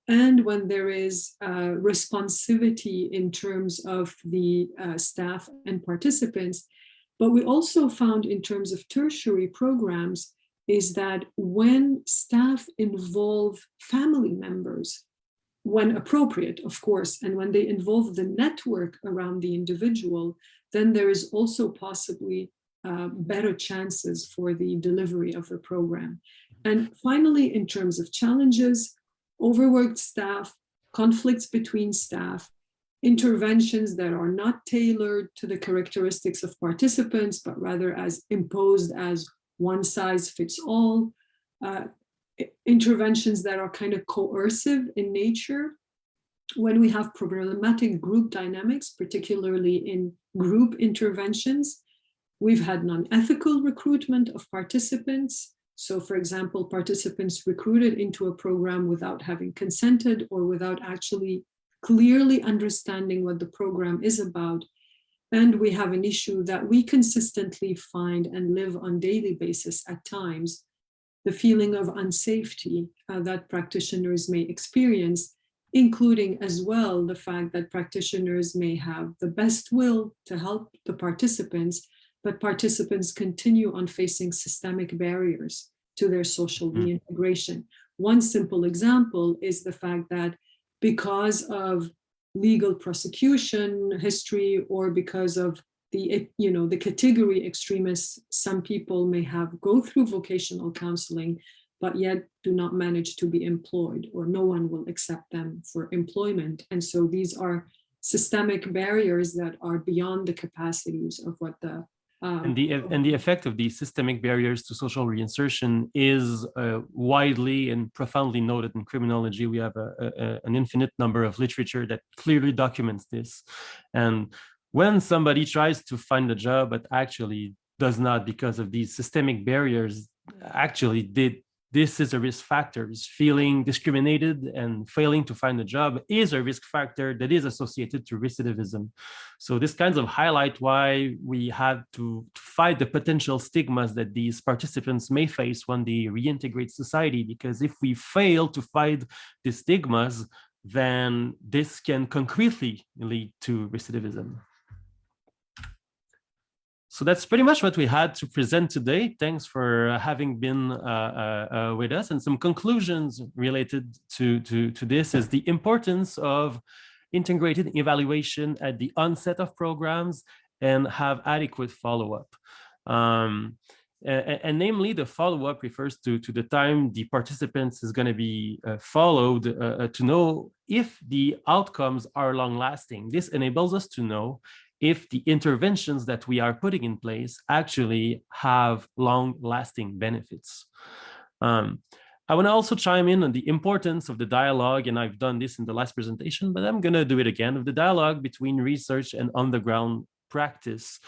and when there is responsivity in terms of the staff and participants. But we also found in terms of tertiary programs is that when staff involve family members, when appropriate, of course, and when they involve the network around the individual, then there is also possibly better chances for the delivery of the program. And finally, in terms of challenges, overworked staff, conflicts between staff, interventions that are not tailored to the characteristics of participants, but rather as imposed as one size fits all, interventions that are kind of coercive in nature. When we have problematic group dynamics, particularly in group interventions, we've had non-ethical recruitment of participants. So for example, participants recruited into a program without having consented or without actually clearly understanding what the program is about. And we have an issue that we consistently find and live on a daily basis at times, the feeling of unsafety that practitioners may experience, including as well the fact that practitioners may have the best will to help the participants, but participants continue on facing systemic barriers to their social reintegration. One simple example is the fact that because of legal prosecution history or because of the category extremists, some people may have go through vocational counseling, but yet do not manage to be employed, or no one will accept them for employment. And so these are systemic barriers that are beyond the capacities of what the and the effect of these systemic barriers to social reinsertion is widely and profoundly noted in criminology. We have an infinite number of literature that clearly documents this. And when somebody tries to find a job but actually does not because of these systemic barriers, actually this is a risk factor. Feeling discriminated and failing to find a job is a risk factor that is associated to recidivism. So this kinds of highlight why we had to fight the potential stigmas that these participants may face when they reintegrate society, because if we fail to fight the stigmas, then this can concretely lead to recidivism. So that's pretty much what we had to present today. Thanks for having been with us. And some conclusions related to this is the importance of integrated evaluation at the onset of programs and have adequate follow-up. And namely, the follow-up refers to the time the participants is going to be followed to know if the outcomes are long-lasting. This enables us to know if the interventions that we are putting in place actually have long-lasting benefits. I want to also chime in on the importance of the dialogue, and I've done this in the last presentation, but I'm going to do it again, of the dialogue between research and on-the-ground practice.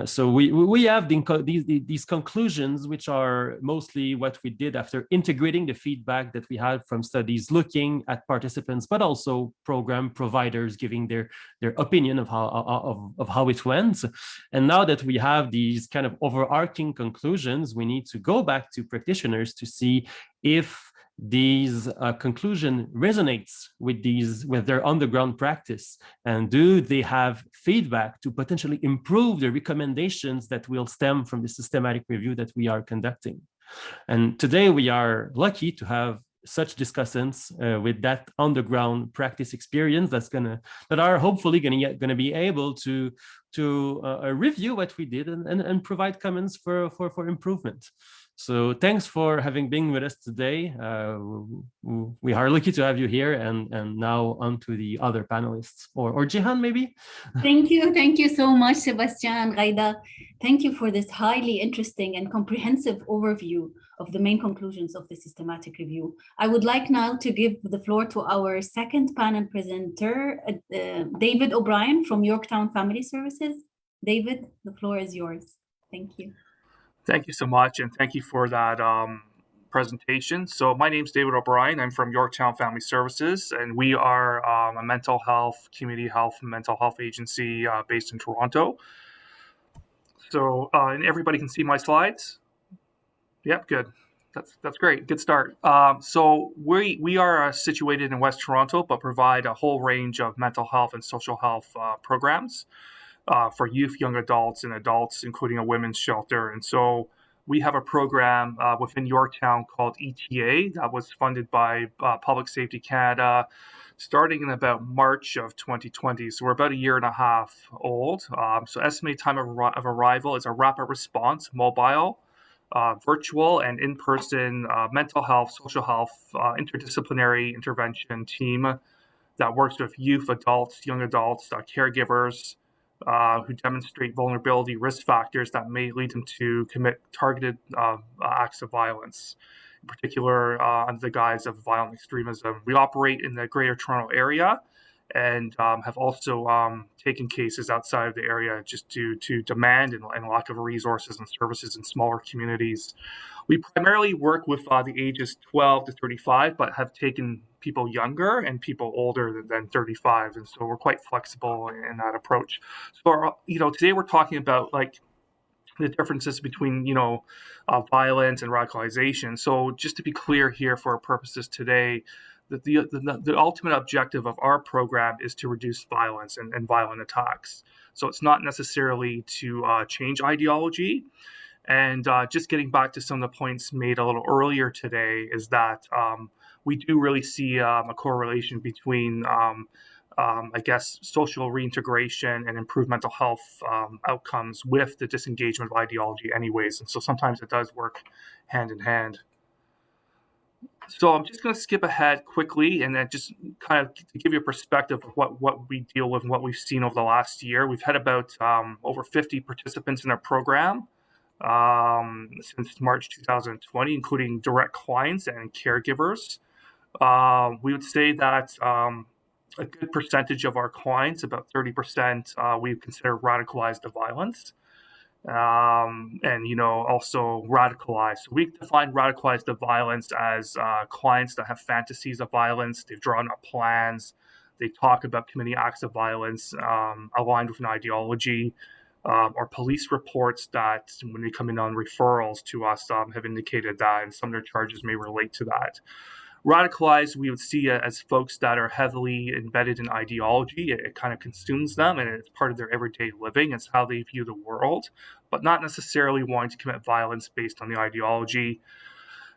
So we have these conclusions, which are mostly what we did after integrating the feedback that we had from studies looking at participants, but also program providers giving their opinion of how it went. And now that we have these kind of overarching conclusions, we need to go back to practitioners to see if these conclusion resonates with their on-the-ground practice, and do they have feedback to potentially improve the recommendations that will stem from the systematic review that we are conducting. And today we are lucky to have such discussants with that on-the-ground practice experience that are hopefully gonna be able to review what we did and provide comments for improvement. So thanks for having been with us today. We are lucky to have you here, and now on to the other panelists, or Jihan maybe. Thank you so much, Sebastian, Ghaida. Thank you for this highly interesting and comprehensive overview of the main conclusions of the systematic review. I would like now to give the floor to our second panel presenter, David O'Brien from Yorktown Family Services. David, the floor is yours. Thank you. Thank you so much, and thank you for that presentation. So my name is David O'Brien. I'm from Yorktown Family Services, and we are a mental health, community health, mental health agency based in Toronto. So, and everybody can see my slides? Yep, good. That's great. Good start. So we are situated in West Toronto, but provide a whole range of mental health and social health programs for youth, young adults, and adults, including a women's shelter. And so we have a program within Yorktown called ETA that was funded by Public Safety Canada starting in about March of 2020. So we're about a year and a half old. So estimated time of arrival is a rapid response, mobile, virtual and in-person mental health, social health, interdisciplinary intervention team that works with youth, adults, young adults, caregivers, who demonstrate vulnerability risk factors that may lead them to commit targeted acts of violence, in particular under the guise of violent extremism. We operate in the Greater Toronto area and have also taken cases outside of the area just due to demand and lack of resources and services in smaller communities. We primarily work with the ages 12 to 35, but have taken people younger and people older than 35, and so we're quite flexible in that approach. So, today we're talking about like the differences between violence and radicalization. So, just to be clear here for our purposes today, that the ultimate objective of our program is to reduce violence and violent attacks. So it's not necessarily to change ideology. And just getting back to some of the points made a little earlier today is that we do really see a correlation between, I guess, social reintegration and improved mental health outcomes with the disengagement of ideology anyways. And so sometimes it does work hand in hand. So I'm just going to skip ahead quickly and then just kind of to give you a perspective of what we deal with and what we've seen over the last year. We've had about over 50 participants in our program since March 2020, including direct clients and caregivers. We would say that a good percentage of our clients, about 30%, we consider radicalized to violence. and also radicalized. So we define radicalized violence as clients that have fantasies of violence. They've drawn up plans. They talk about committing acts of violence aligned with an ideology, or police reports that, when they come in on referrals to us, have indicated that, and some of their charges may relate to that. Radicalized, we would see as folks that are heavily embedded in ideology. It kind of consumes them, and it's part of their everyday living. It's how they view the world, but not necessarily wanting to commit violence based on the ideology.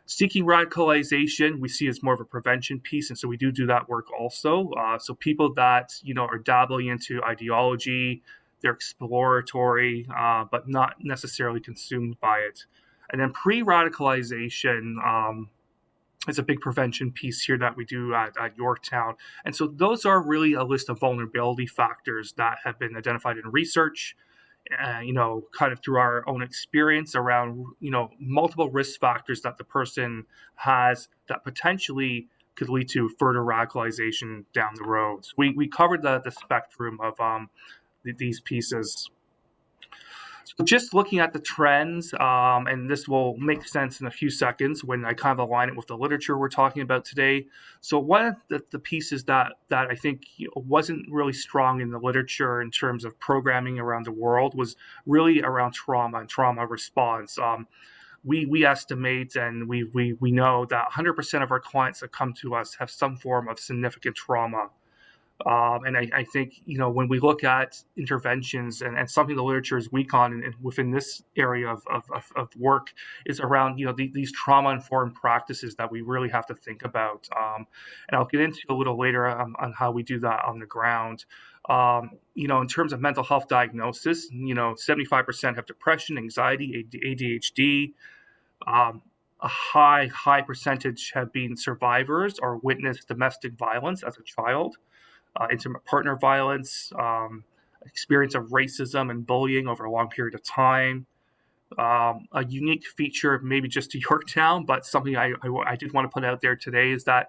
Seeking radicalization, we see as more of a prevention piece, and so we do that work also. So people that are dabbling into ideology, they're exploratory, but not necessarily consumed by it. And then pre-radicalization. It's a big prevention piece here that we do at Yorktown. And so those are really a list of vulnerability factors that have been identified in research, kind of through our own experience around, multiple risk factors that the person has that potentially could lead to further radicalization down the road. So we covered the spectrum of these pieces. So just looking at the trends, and this will make sense in a few seconds when I kind of align it with the literature we're talking about today. So one of the pieces that I think wasn't really strong in the literature in terms of programming around the world was really around trauma and trauma response. We estimate, and we know that 100% of our clients that come to us have some form of significant trauma. And I think, when we look at interventions and something the literature is weak on and within this area of work is around, these trauma-informed practices that we really have to think about. And I'll get into a little later on how we do that on the ground. In terms of mental health diagnosis, 75% have depression, anxiety, ADHD. A high percentage have been survivors or witnessed domestic violence as a child. Intimate partner violence, experience of racism and bullying over a long period of time. A unique feature, maybe just to Yorktown, but something I did want to put out there today is that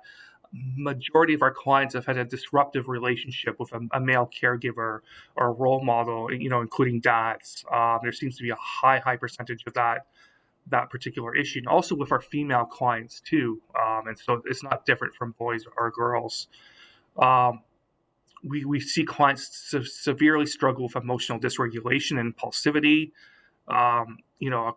majority of our clients have had a disruptive relationship with a male caregiver or a role model, including dads. There seems to be a high percentage of that particular issue, and also with our female clients too. And so it's not different from boys or girls. We see clients severely struggle with emotional dysregulation and impulsivity. A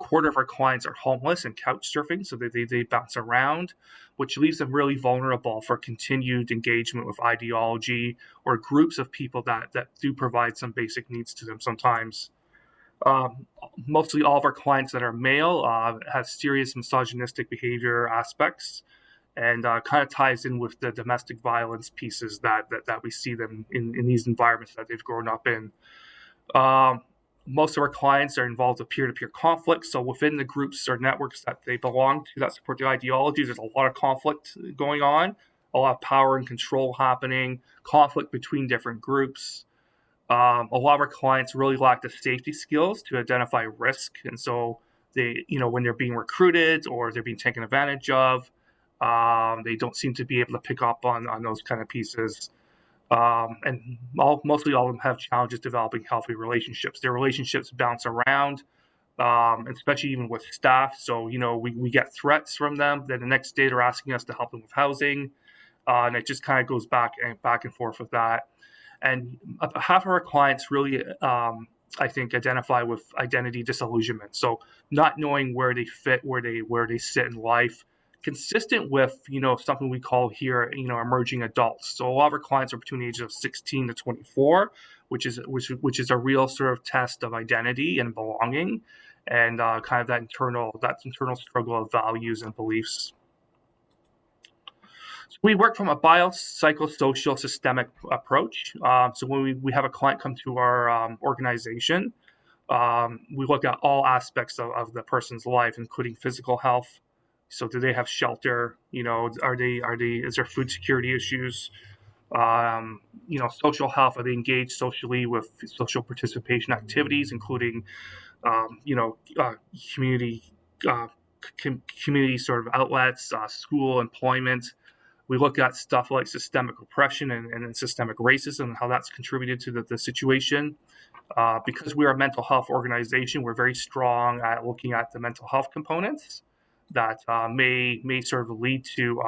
quarter of our clients are homeless and couch surfing, so they bounce around, which leaves them really vulnerable for continued engagement with ideology or groups of people that do provide some basic needs to them sometimes. Mostly all of our clients that are male have serious misogynistic behavior aspects, and kind of ties in with the domestic violence pieces that we see them in these environments that they've grown up in. Most of our clients are involved with peer-to-peer conflict. So within the groups or networks that they belong to that support their ideologies, there's a lot of conflict going on, a lot of power and control happening, conflict between different groups. A lot of our clients really lack the safety skills to identify risk. And so they, when they're being recruited or they're being taken advantage of, they don't seem to be able to pick up on those kind of pieces. And mostly all of them have challenges developing healthy relationships. Their relationships bounce around, especially even with staff. So, we get threats from them. Then the next day they're asking us to help them with housing. And it just kind of goes back and forth with that. And half of our clients really, I think, identify with identity disillusionment. So not knowing where they fit, where they sit in life, consistent with, something we call here, emerging adults. So a lot of our clients are between the ages of 16 to 24, which is a real sort of test of identity and belonging, and kind of that internal struggle of values and beliefs. So we work from a biopsychosocial systemic approach. So when we have a client come to our organization, we look at all aspects of the person's life, including physical health. So do they have shelter? Is there food security issues? Social health, are they engaged socially with social participation activities, including, community sort of outlets, school, employment. We look at stuff like systemic oppression and systemic racism and how that's contributed to the situation. Because we're a mental health organization, we're very strong at looking at the mental health components that may sort of lead to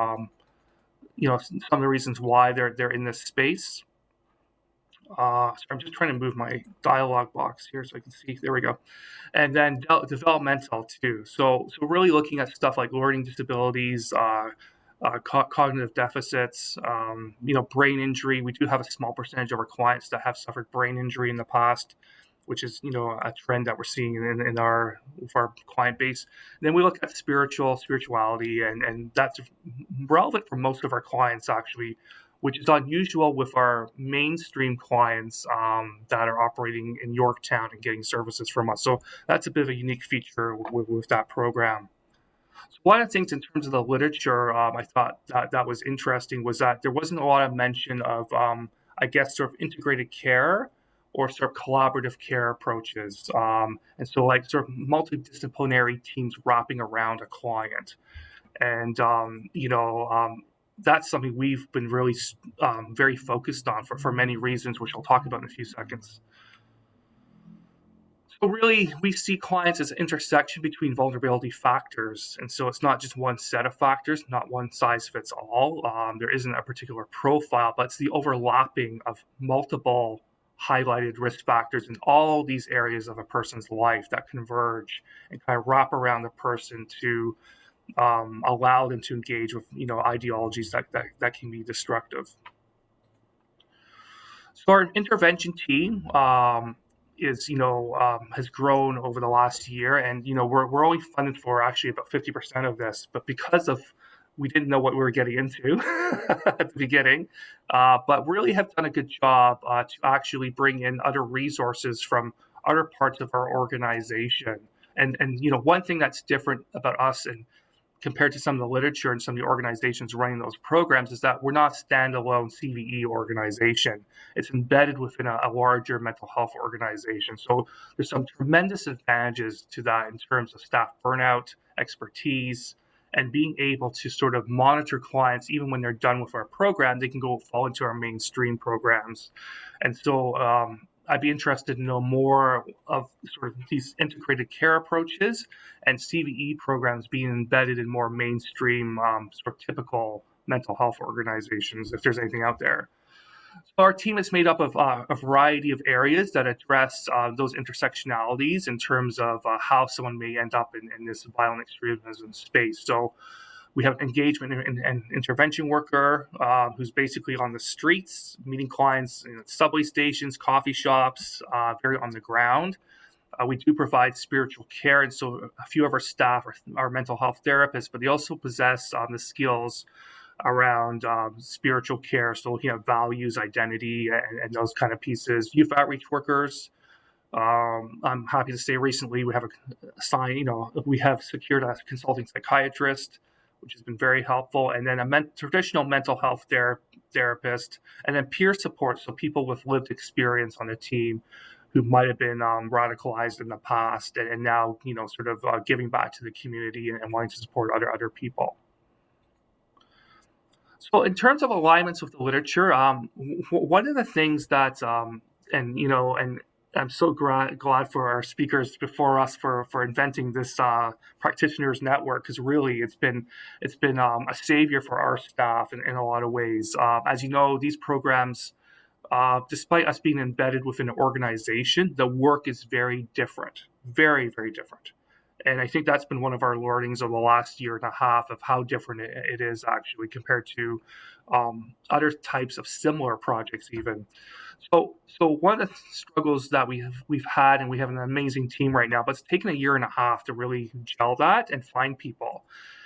some of the reasons why they're in this space. So I'm just trying to move my dialog box here so I can see. There we go. And then developmental too. So really looking at stuff like learning disabilities, cognitive deficits, brain injury. We do have a small percentage of our clients that have suffered brain injury in the past, which is a trend that we're seeing in our client base. And then we look at spirituality, and that's relevant for most of our clients actually, which is unusual with our mainstream clients that are operating in Yorktown and getting services from us. So that's a bit of a unique feature with that program. So one of the things in terms of the literature, I thought that was interesting was that there wasn't a lot of mention of, sort of integrated care or sort of collaborative care approaches. And so like sort of multidisciplinary teams wrapping around a client. And, that's something we've been really very focused on for many reasons, which I'll talk about in a few seconds. So really, we see clients as an intersection between vulnerability factors. And so it's not just one set of factors, not one size fits all. There isn't a particular profile, but it's the overlapping of multiple highlighted risk factors in all these areas of a person's life that converge and kind of wrap around the person to allow them to engage with ideologies that can be destructive. So our intervention team has grown over the last year, and we're only funded for actually about 50% of this, but because of we didn't know what we were getting into at the beginning, but really have done a good job to actually bring in other resources from other parts of our organization. And one thing that's different about us and compared to some of the literature and some of the organizations running those programs is that we're not a standalone CVE organization. It's embedded within a larger mental health organization. So there's some tremendous advantages to that in terms of staff burnout, expertise, and being able to sort of monitor clients even when they're done with our program. They can go fall into our mainstream programs. And so I'd be interested to know more of sort of these integrated care approaches and CVE programs being embedded in more mainstream sort of typical mental health organizations, if there's anything out there. So our team is made up of a variety of areas that address those intersectionalities in terms of how someone may end up in this violent extremism space. So we have an engagement and intervention worker who's basically on the streets, meeting clients in subway stations, coffee shops, very on the ground. We do provide spiritual care, and so a few of our staff are mental health therapists, but they also possess the skills around spiritual care, so looking at values, identity, and those kind of pieces. Youth outreach workers. I'm happy to say recently we have we have secured a consulting psychiatrist, which has been very helpful, and then a traditional mental health therapist, and then peer support, so people with lived experience on the team who might have been radicalized in the past and now sort of giving back to the community and wanting to support other people. So in terms of alignments with the literature, one of the things that and I'm so glad for our speakers before us for inventing this practitioners network, because really it's been a savior for our staff in a lot of ways. As you know, these programs, despite us being embedded within an organization, the work is very different, very, very different. And I think that's been one of our learnings of the last year and a half of how different it is actually compared to other types of similar projects even. So one of the struggles that we've had, and we have an amazing team right now, but it's taken a year and a half to really gel that and find people.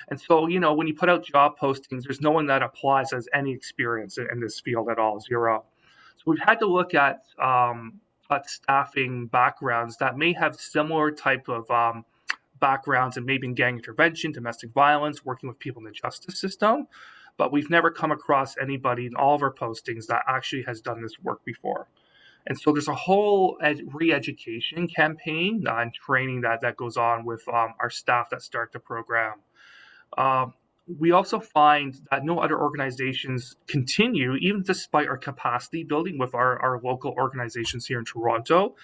And so, when you put out job postings, there's no one that applies as any experience in this field at all, zero. So we've had to look at staffing backgrounds that may have similar type of backgrounds and maybe in gang intervention, domestic violence, working with people in the justice system, but we've never come across anybody in all of our postings that actually has done this work before. And so there's a whole re-education campaign and training that goes on with our staff that start the program. We also find that no other organizations continue, even despite our capacity building with our local organizations here in Toronto.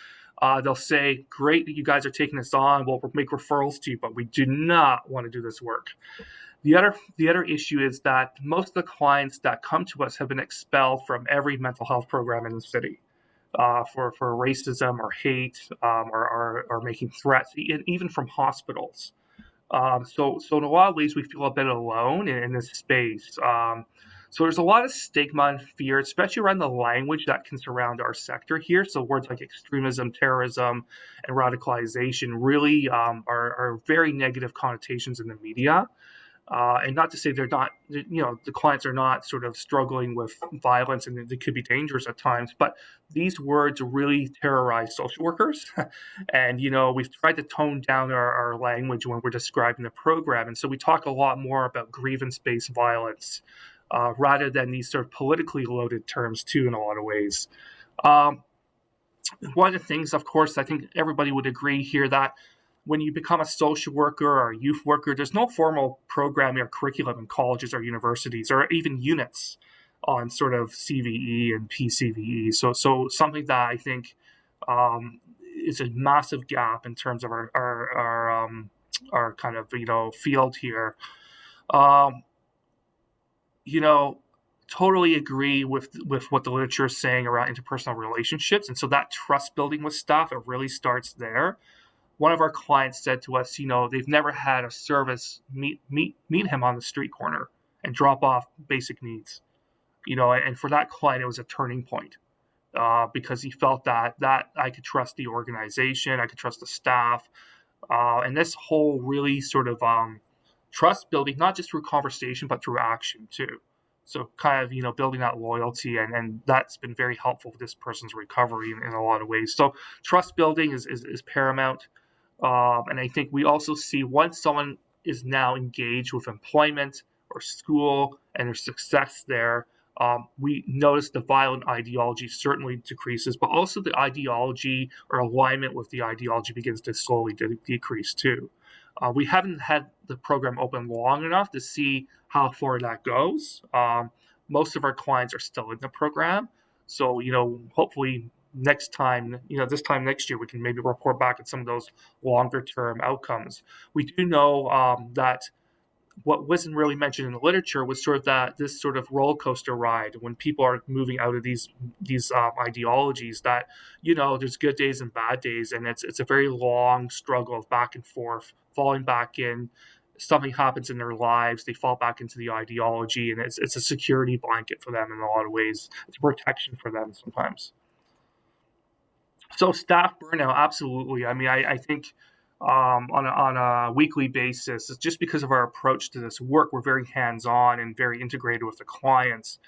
they'll say, great that you guys are taking this on, we'll make referrals to you, but we do not want to do this work. The other issue is that most of the clients that come to us have been expelled from every mental health program in the city for racism or hate or making threats, even from hospitals. So in a lot of ways, we feel a bit alone in this space. So there's a lot of stigma and fear, especially around the language that can surround our sector here. So words like extremism, terrorism, and radicalization really are very negative connotations in the media. And not to say they're not, the clients are not sort of struggling with violence and they could be dangerous at times, but these words really terrorize social workers. And, we've tried to tone down our language when we're describing the program. And so we talk a lot more about grievance-based violence rather than these sort of politically loaded terms too, in a lot of ways. One of the things, of course, I think everybody would agree here that when you become a social worker or a youth worker, there's no formal programming or curriculum in colleges or universities or even units on sort of CVE and PCVE. So something that I think is a massive gap in terms of our kind of field here. Totally agree with what the literature is saying around interpersonal relationships, and so that trust building with staff, it really starts there. One of our clients said to us, they've never had a service meet him on the street corner and drop off basic needs, and for that client, it was a turning point because he felt that I could trust the organization, I could trust the staff, and this whole really sort of trust building, not just through conversation, but through action too. So kind of, building that loyalty, and that's been very helpful for this person's recovery in a lot of ways. So trust building is paramount. And I think we also see once someone is now engaged with employment or school and there's success there, we notice the violent ideology certainly decreases, but also the ideology or alignment with the ideology begins to slowly decrease too. We haven't had the program open long enough to see how far that goes. Most of our clients are still in the program. So, hopefully next time, this time next year, we can maybe report back at some of those longer term outcomes. We do know that what wasn't really mentioned in the literature was sort of this sort of roller coaster ride when people are moving out of these ideologies, that there's good days and bad days, and it's a very long struggle of back and forth, falling back in. Something happens in their lives, they fall back into the ideology, and it's a security blanket for them in a lot of ways. It's protection for them sometimes. So staff burnout, absolutely. I mean, I think on a weekly basis, it's just because of our approach to this work, we're very hands-on and very integrated with the clients.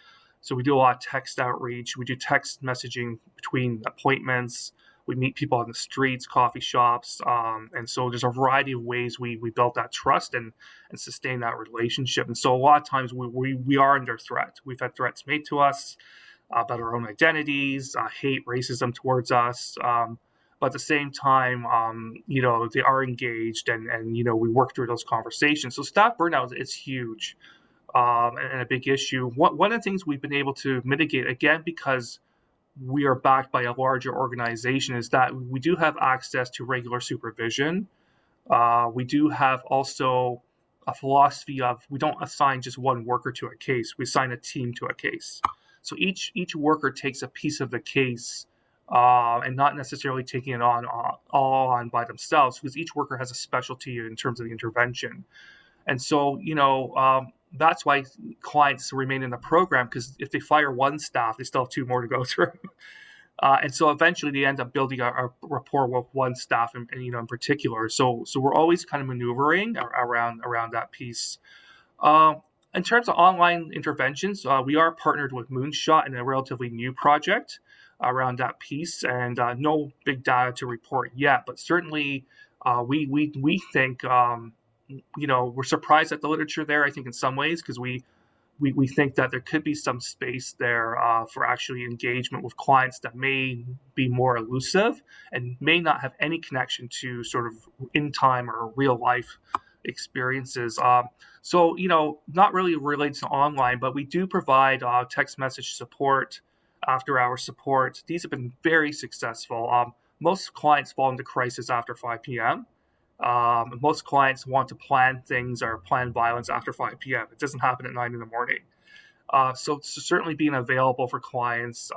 So we do a lot of text outreach. We do text messaging between appointments. We meet people on the streets, coffee shops. And so there's a variety of ways we build that trust and sustain that relationship. And so a lot of times we are under threat. We've had threats made to us about our own identities, hate, racism towards us. But at the same time, they are engaged and we work through those conversations. So staff burnout, it's huge and a big issue. One of the things we've been able to mitigate, again, because we are backed by a larger organization, is that we do have access to regular supervision. We do have also a philosophy of we don't assign just one worker to a case. We assign a team to a case. So each worker takes a piece of the case and not necessarily taking it all on by themselves, because each worker has a specialty in terms of the intervention. And so, that's why clients remain in the program, because if they fire one staff, they still have two more to go through. And so eventually they end up building a rapport with one staff in particular. So we're always kind of maneuvering around that piece. In terms of online interventions, we are partnered with Moonshot in a relatively new project around that piece, and no big data to report yet, but certainly we think we're surprised at the literature there, I think, in some ways, because we think that there could be some space there for actually engagement with clients that may be more elusive and may not have any connection to sort of in time or real life experiences. So not really related to online, but we do provide text message support, after hour support. These have been very successful. most clients fall into crisis after 5 p.m. Most clients want to plan things or plan violence after 5 p.m. It doesn't happen at 9 in the morning. So certainly being available for clients,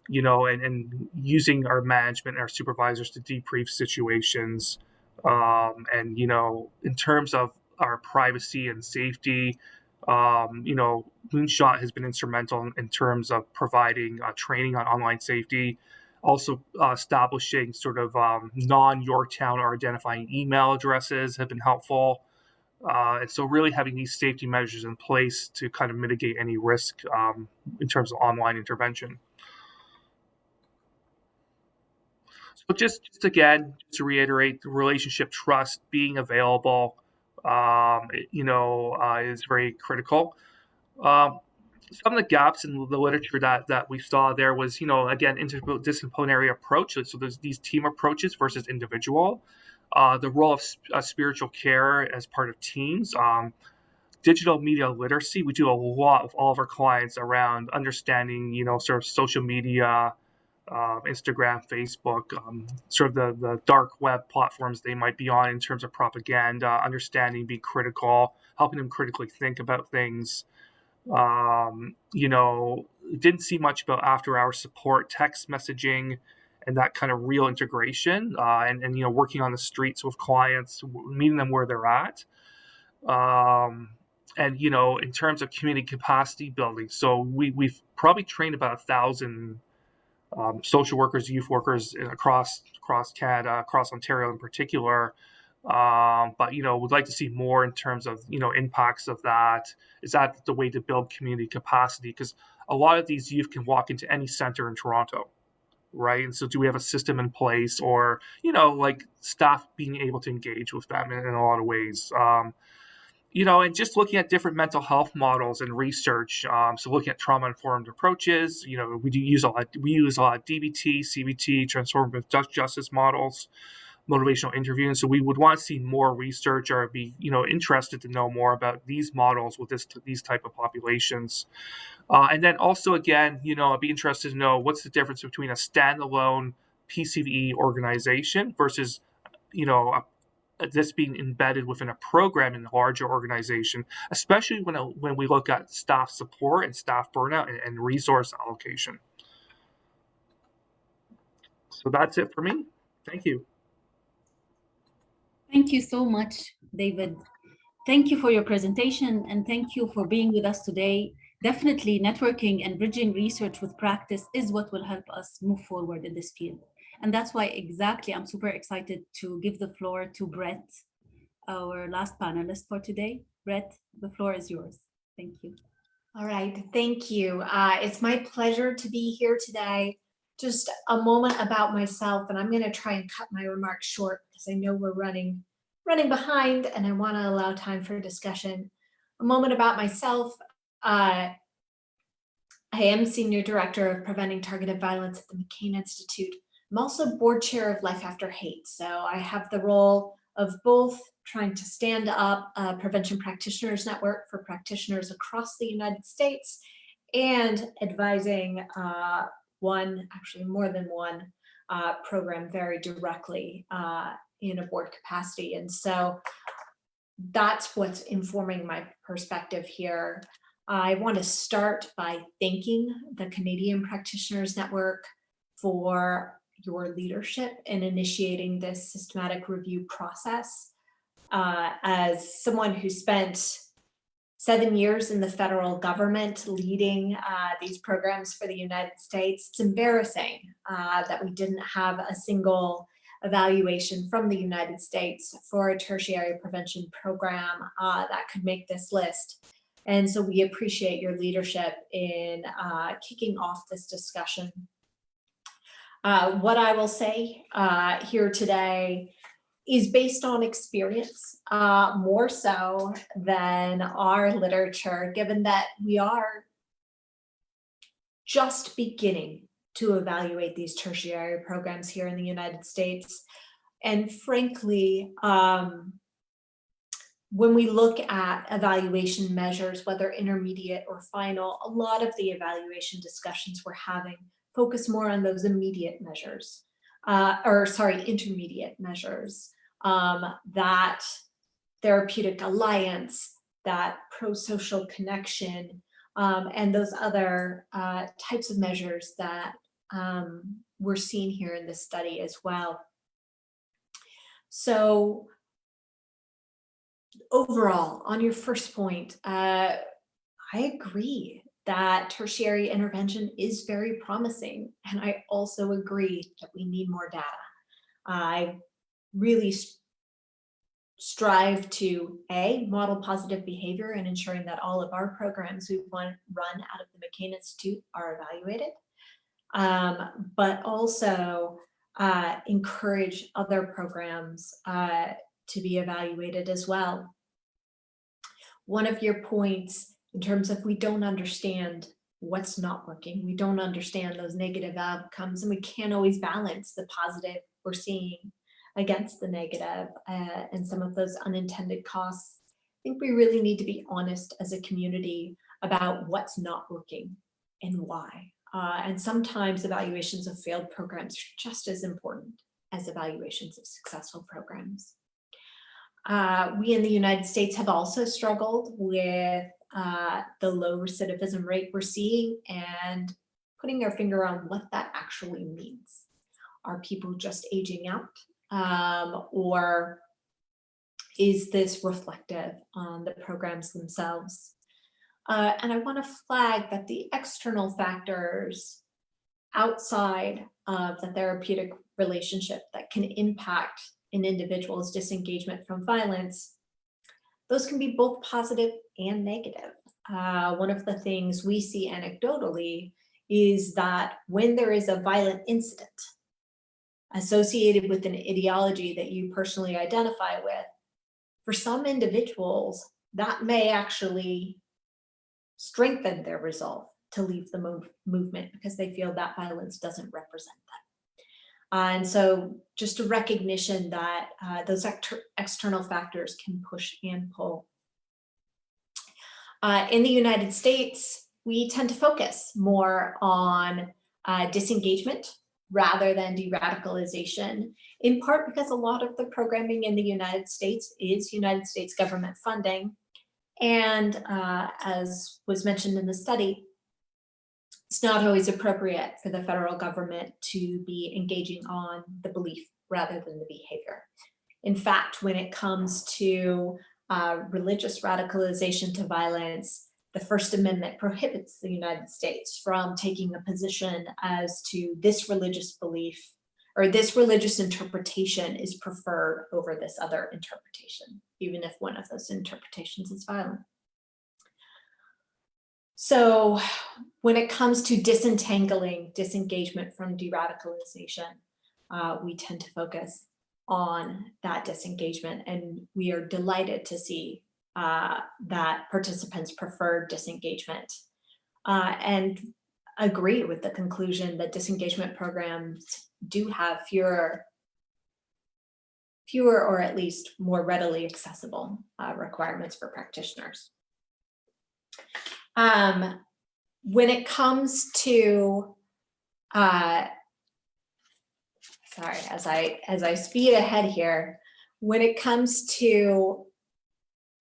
you know, and using our management and our supervisors to debrief situations. And, you know, in terms of our privacy and safety, you know, Moonshot has been instrumental in terms of providing training on online safety, also establishing sort of non-Yorktown or identifying email addresses have been helpful. And so really having these safety measures in place to kind of mitigate any risk in terms of online intervention. So just again, to reiterate, the relationship trust, being available, you know, is very critical. Some of the gaps in the literature that we saw there was, you know, again, interdisciplinary approach. So there's these team approaches versus individual. The role of spiritual care as part of teams. Digital media literacy. We do a lot with all of our clients around understanding, you know, sort of social media, Instagram, Facebook, sort of the dark web platforms they might be on in terms of propaganda, understanding, being critical, helping them critically think about things. You know, didn't see much about after-hour support, text messaging, and that kind of real integration, and you know, working on the streets with clients, meeting them where they're at. And you know, in terms of community capacity building, so we've probably trained about 1,000 social workers, youth workers across Canada, across Ontario in particular. But, you know, would like to see more in terms of, you know, impacts of that. Is that the way to build community capacity? Because a lot of these youth can walk into any center in Toronto, right? And so do we have a system in place, or, you know, like staff being able to engage with them in a lot of ways? You know, and just looking at different mental health models and research. So looking at trauma-informed approaches, you know, we use a lot of DBT, CBT, transformative justice models, motivational interviewing. So we would want to see more research or be, you know, interested to know more about these models with these type of populations. And then also, again, you know, I'd be interested to know what's the difference between a standalone PCVE organization versus, you know, this being embedded within a program in a larger organization, especially when we look at staff support and staff burnout and resource allocation. So that's it for me. Thank you. Thank you so much, David. Thank you for your presentation, and thank you for being with us today. Definitely networking and bridging research with practice is what will help us move forward in this field. And that's why exactly I'm super excited to give the floor to Brett, our last panelist for today. Brett, the floor is yours. Thank you. All right, thank you. It's my pleasure to be here today. Just a moment about myself, and I'm going to try and cut my remarks short because I know we're running behind and I want to allow time for discussion. A moment about myself. I am Senior Director of Preventing Targeted Violence at the McCain Institute. I'm also Board Chair of Life After Hate. So I have the role of both trying to stand up a prevention practitioners network for practitioners across the United States and advising more than one program very directly in a board capacity. And so that's what's informing my perspective here. I want to start by thanking the Canadian Practitioners Network for your leadership in initiating this systematic review process. As someone who spent 7 years in the federal government leading these programs for the United States, it's embarrassing that we didn't have a single evaluation from the United States for a tertiary prevention program that could make this list. And so we appreciate your leadership in kicking off this discussion. What I will say here today is based on experience, more so than our literature, given that we are just beginning to evaluate these tertiary programs here in the United States. And frankly, when we look at evaluation measures, whether intermediate or final, a lot of the evaluation discussions we're having focus more on those immediate measures. intermediate measures, that therapeutic alliance, that pro-social connection, and those other types of measures that we're seeing here in this study as well. So overall, on your first point, I agree that tertiary intervention is very promising. And I also agree that we need more data. I really strive to model positive behavior and ensuring that all of our programs we run out of the McCain Institute are evaluated, but also encourage other programs to be evaluated as well. One of your points in terms of we don't understand what's not working, we don't understand those negative outcomes, and we can't always balance the positive we're seeing against the negative and some of those unintended costs. I think we really need to be honest as a community about what's not working and why. And sometimes evaluations of failed programs are just as important as evaluations of successful programs. We in the United States have also struggled with the low recidivism rate we're seeing and putting our finger on what that actually means. Are people just aging out? Or is this reflective on the programs themselves? And I want to flag that the external factors outside of the therapeutic relationship that can impact an individual's disengagement from violence, those can be both positive and negative. One of the things we see anecdotally is that when there is a violent incident associated with an ideology that you personally identify with, for some individuals, that may actually strengthen their resolve to leave the movement because they feel that violence doesn't represent them. And so just a recognition that those external factors can push and pull. In the United States, we tend to focus more on disengagement rather than de-radicalization, in part because a lot of the programming in the United States is United States government funding. And as was mentioned in the study, it's not always appropriate for the federal government to be engaging on the belief rather than the behavior. In fact, when it comes to religious radicalization to violence, the First Amendment prohibits the United States from taking a position as to this religious belief or this religious interpretation is preferred over this other interpretation, even if one of those interpretations is violent. So when it comes to disentangling disengagement from de-radicalization, we tend to focus on that disengagement, and we are delighted to see that participants prefer disengagement and agree with the conclusion that disengagement programs do have fewer or at least more readily accessible requirements for practitioners. When it comes to, sorry, as I speed ahead here, when it comes to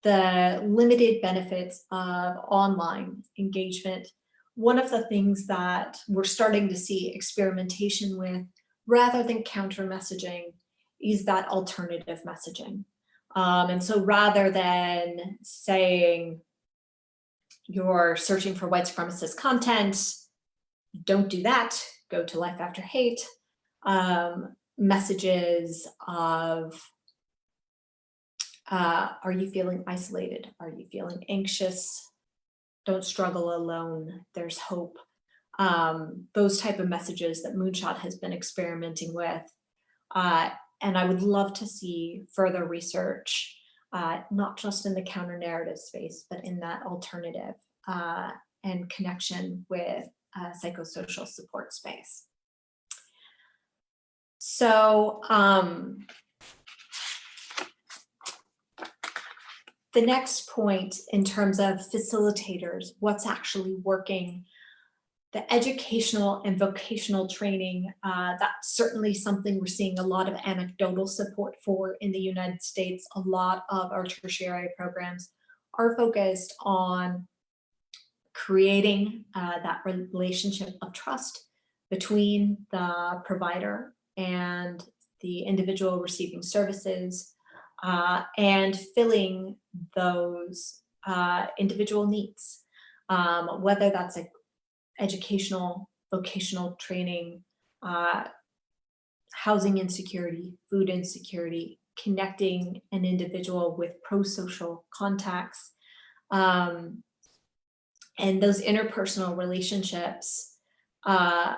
the limited benefits of online engagement, one of the things that we're starting to see experimentation with, rather than counter messaging, is that alternative messaging. And so rather than saying you're searching for white supremacist content, don't do that, go to Life After Hate, messages of, are you feeling isolated? Are you feeling anxious? Don't struggle alone, there's hope. Those type of messages that Moonshot has been experimenting with. And I would love to see further research, not just in the counter narrative space, but in that alternative and connection with psychosocial support space. So the next point in terms of facilitators, what's actually working, the educational and vocational training, that's certainly something we're seeing a lot of anecdotal support for in the United States. A lot of our tertiary programs are focused on creating that relationship of trust between the provider and the individual receiving services, and filling those individual needs, whether that's a educational, vocational training, housing insecurity, food insecurity, connecting an individual with pro-social contacts. And those interpersonal relationships are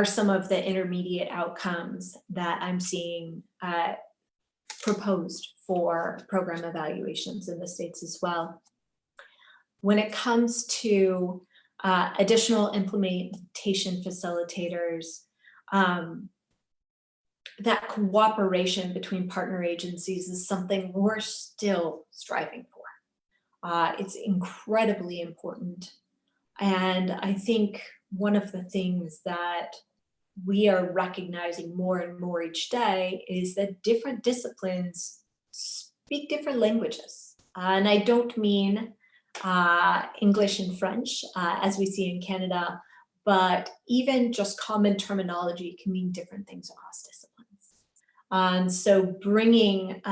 some of the intermediate outcomes that I'm seeing proposed for program evaluations in the States as well. When it comes to additional implementation facilitators, that cooperation between partner agencies is something we're still striving for. It's incredibly important. And I think one of the things that we are recognizing more and more each day is that different disciplines speak different languages. And I don't mean English and French, as we see in Canada, but even just common terminology can mean different things across disciplines. And so bringing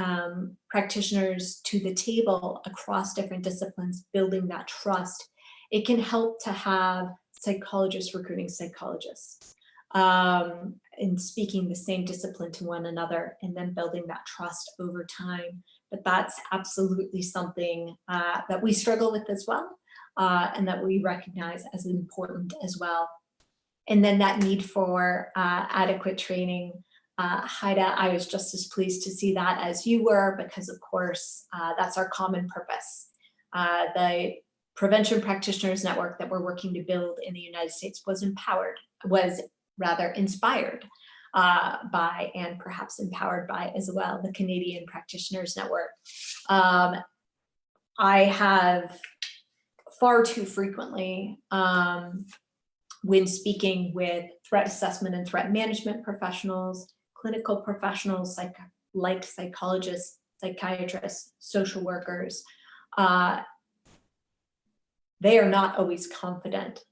practitioners to the table across different disciplines, building that trust, it can help to have psychologists recruiting psychologists, and speaking the same discipline to one another, and then building that trust over time. But that's absolutely something that we struggle with as well, and that we recognize as important as well. And then that need for adequate training. Haida, I was just as pleased to see that as you were, because of course, that's our common purpose. The Prevention Practitioners Network that we're working to build in the United States was inspired by, and perhaps empowered by as well, the Canadian Practitioners Network. I have far too frequently, when speaking with threat assessment and threat management professionals, clinical professionals like psychologists, psychiatrists, social workers, they are not always confident.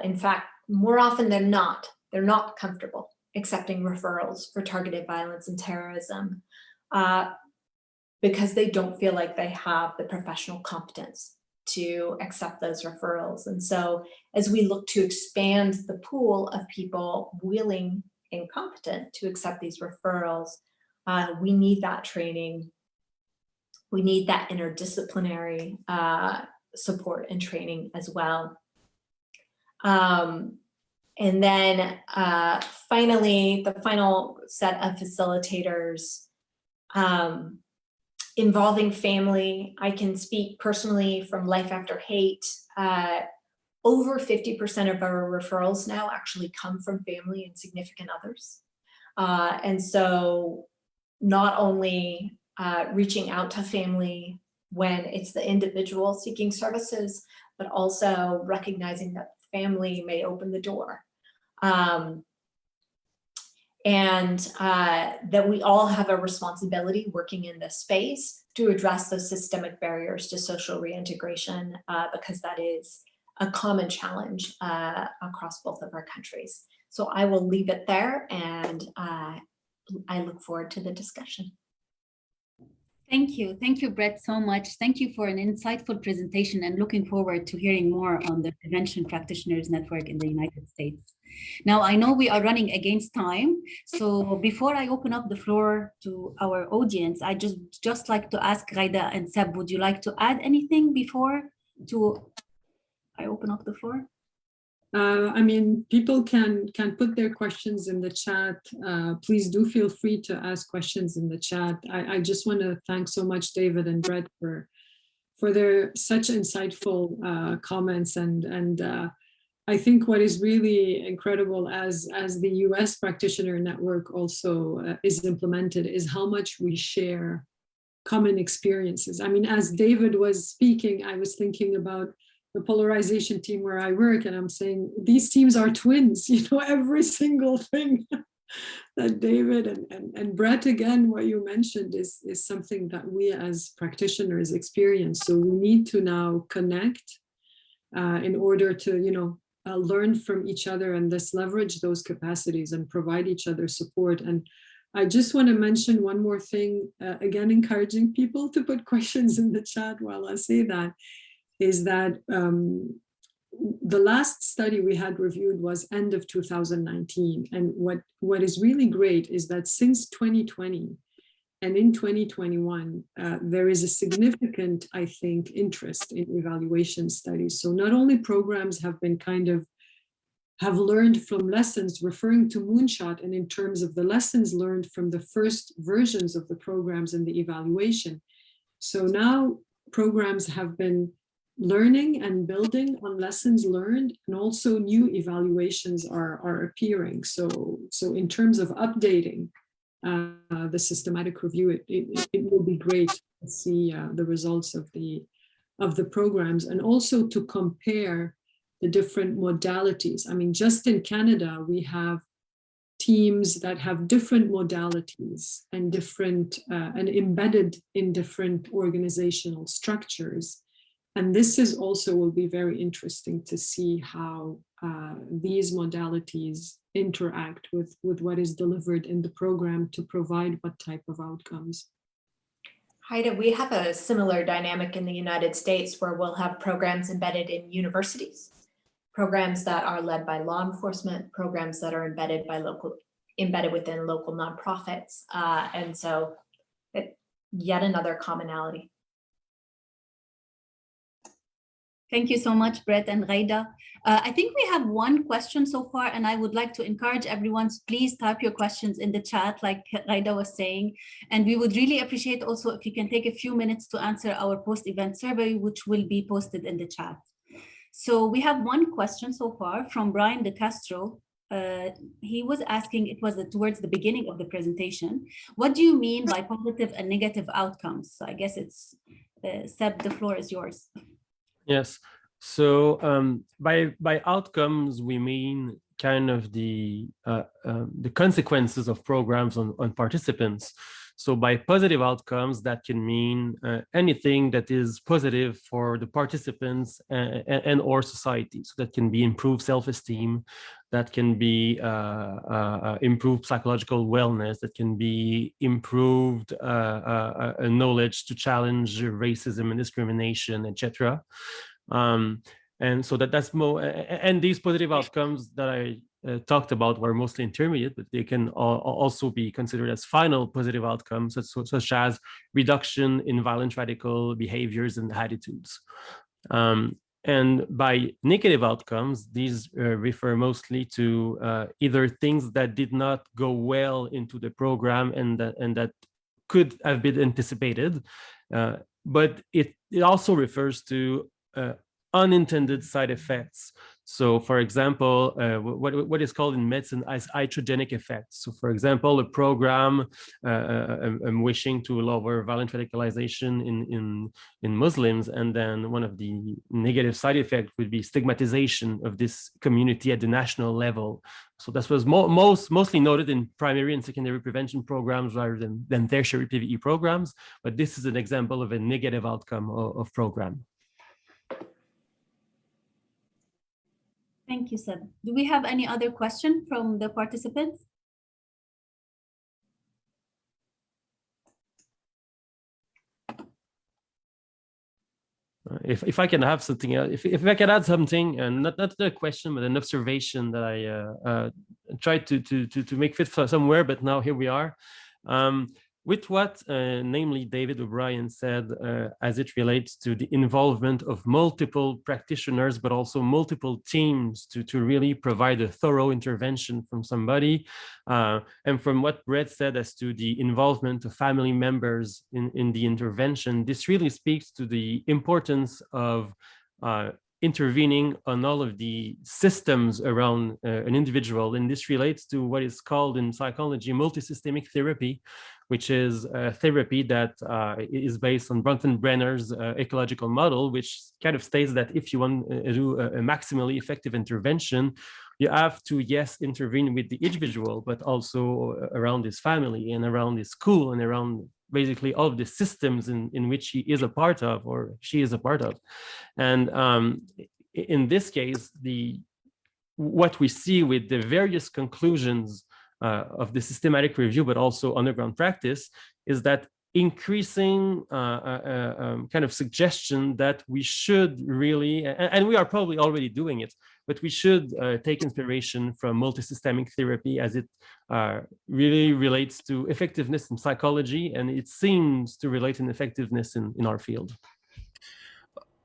In fact, more often than not, they're not comfortable accepting referrals for targeted violence and terrorism, because they don't feel like they have the professional competence to accept those referrals. And so as we look to expand the pool of people willing and competent to accept these referrals, we need that training. We need that interdisciplinary support and training as well. And then finally, the final set of facilitators involving family. I can speak personally from Life After Hate. Over 50% of our referrals now actually come from family and significant others. And so not only reaching out to family when it's the individual seeking services, but also recognizing that family may open the door. And that we all have a responsibility working in this space to address those systemic barriers to social reintegration, because that is a common challenge across both of our countries. So I will leave it there, and I look forward to the discussion. Thank you, Brett, so much. Thank you for an insightful presentation, and looking forward to hearing more on the Prevention Practitioners Network in the United States. Now, I know we are running against time, so before I open up the floor to our audience, I just like to ask Ghaida and Seb, would you like to add anything before I open up the floor? I mean, people can put their questions in the chat. Please do feel free to ask questions in the chat. I just want to thank so much David and Brett for their such insightful comments, and I think what is really incredible as the US Practitioner Network also is implemented is how much we share common experiences. I mean, as David was speaking, I was thinking about the polarization team where I work, and I'm saying these teams are twins, every single thing that David and Brett, again, what you mentioned is something that we as practitioners experience. So we need to now connect in order to, learn from each other and thus leverage those capacities and provide each other support. And I just want to mention one more thing, again, encouraging people to put questions in the chat while I say that, is that the last study we had reviewed was end of 2019. And what is really great is that since 2020 and in 2021, there is a significant, I think, interest in evaluation studies. So not only programs have been have learned from lessons referring to Moonshot, and in terms of the lessons learned from the first versions of the programs and the evaluation. So now programs have been learning and building on lessons learned, and also new evaluations are appearing. So in terms of updating the systematic review, it will be great to see the results of the programs, and also to compare the different modalities. I mean, just in Canada, we have teams that have different modalities and different and embedded in different organizational structures. And this is also will be very interesting to see how these modalities interact with what is delivered in the program to provide what type of outcomes. Haida, we have a similar dynamic in the United States where we'll have programs embedded in universities, programs that are led by law enforcement, programs that are embedded within local nonprofits. And so yet another commonality. Thank you so much, Brett and Ghaida. I think we have one question so far, and I would like to encourage everyone to please type your questions in the chat, like Ghaida was saying. And we would really appreciate also if you can take a few minutes to answer our post-event survey, which will be posted in the chat. So we have one question so far from Brian De Castro. He was asking, it was towards the beginning of the presentation, what do you mean by positive and negative outcomes? So I guess it's, Seb, the floor is yours. Yes. So by outcomes, we mean kind of the consequences of programs on participants. So by positive outcomes, that can mean anything that is positive for the participants and or society. So that can be improved self-esteem, that can be improved psychological wellness, that can be improved knowledge to challenge racism and discrimination, etc. And so that's more, and these positive outcomes that I talked about were mostly intermediate, but they can also be considered as final positive outcomes, such as reduction in violent radical behaviors and attitudes. And by negative outcomes, these refer mostly to either things that did not go well into the program and that could have been anticipated, but it also refers to unintended side effects. So, for example, what is called in medicine as iatrogenic effects. So, for example, a program wishing to lower violent radicalization in Muslims, and then one of the negative side effects would be stigmatization of this community at the national level. So that was mostly noted in primary and secondary prevention programs rather than tertiary PVE programs. But this is an example of a negative outcome of program. Thank you, Seb. Do we have any other question from the participants? If I can have something, if I can add something, and not a question, but an observation that I tried to make fit for somewhere, but now here we are. With what, namely, David O'Brien said, as it relates to the involvement of multiple practitioners, but also multiple teams to really provide a thorough intervention from somebody. And from what Brett said as to the involvement of family members in the intervention, this really speaks to the importance of intervening on all of the systems around an individual. And this relates to what is called in psychology multisystemic therapy, which is a therapy that is based on Bronfenbrenner's ecological model, which kind of states that if you want to do a maximally effective intervention, you have to, yes, intervene with the individual, but also around his family and around his school and around basically all of the systems in which he is a part of or she is a part of. And in this case, what we see with the various conclusions of the systematic review, but also underground practice, is that increasing kind of suggestion that we should really, and we are probably already doing it, but we should take inspiration from multisystemic therapy as it really relates to effectiveness in psychology, and it seems to relate in effectiveness in our field.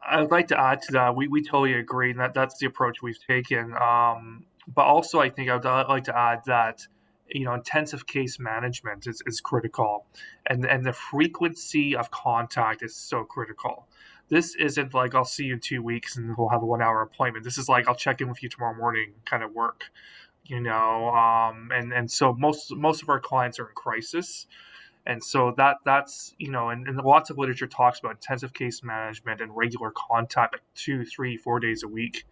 I'd like to add to that. We totally agree, and that's the approach we've taken. But also, I think I'd like to add that intensive case management is critical, and the frequency of contact is so critical. This isn't like I'll see you in 2 weeks and we'll have a 1 hour appointment. This is like I'll check in with you tomorrow morning kind of work, and so most of our clients are in crisis. And so that's, and lots of literature talks about intensive case management and regular contact, like 2, 3, 4 days a week,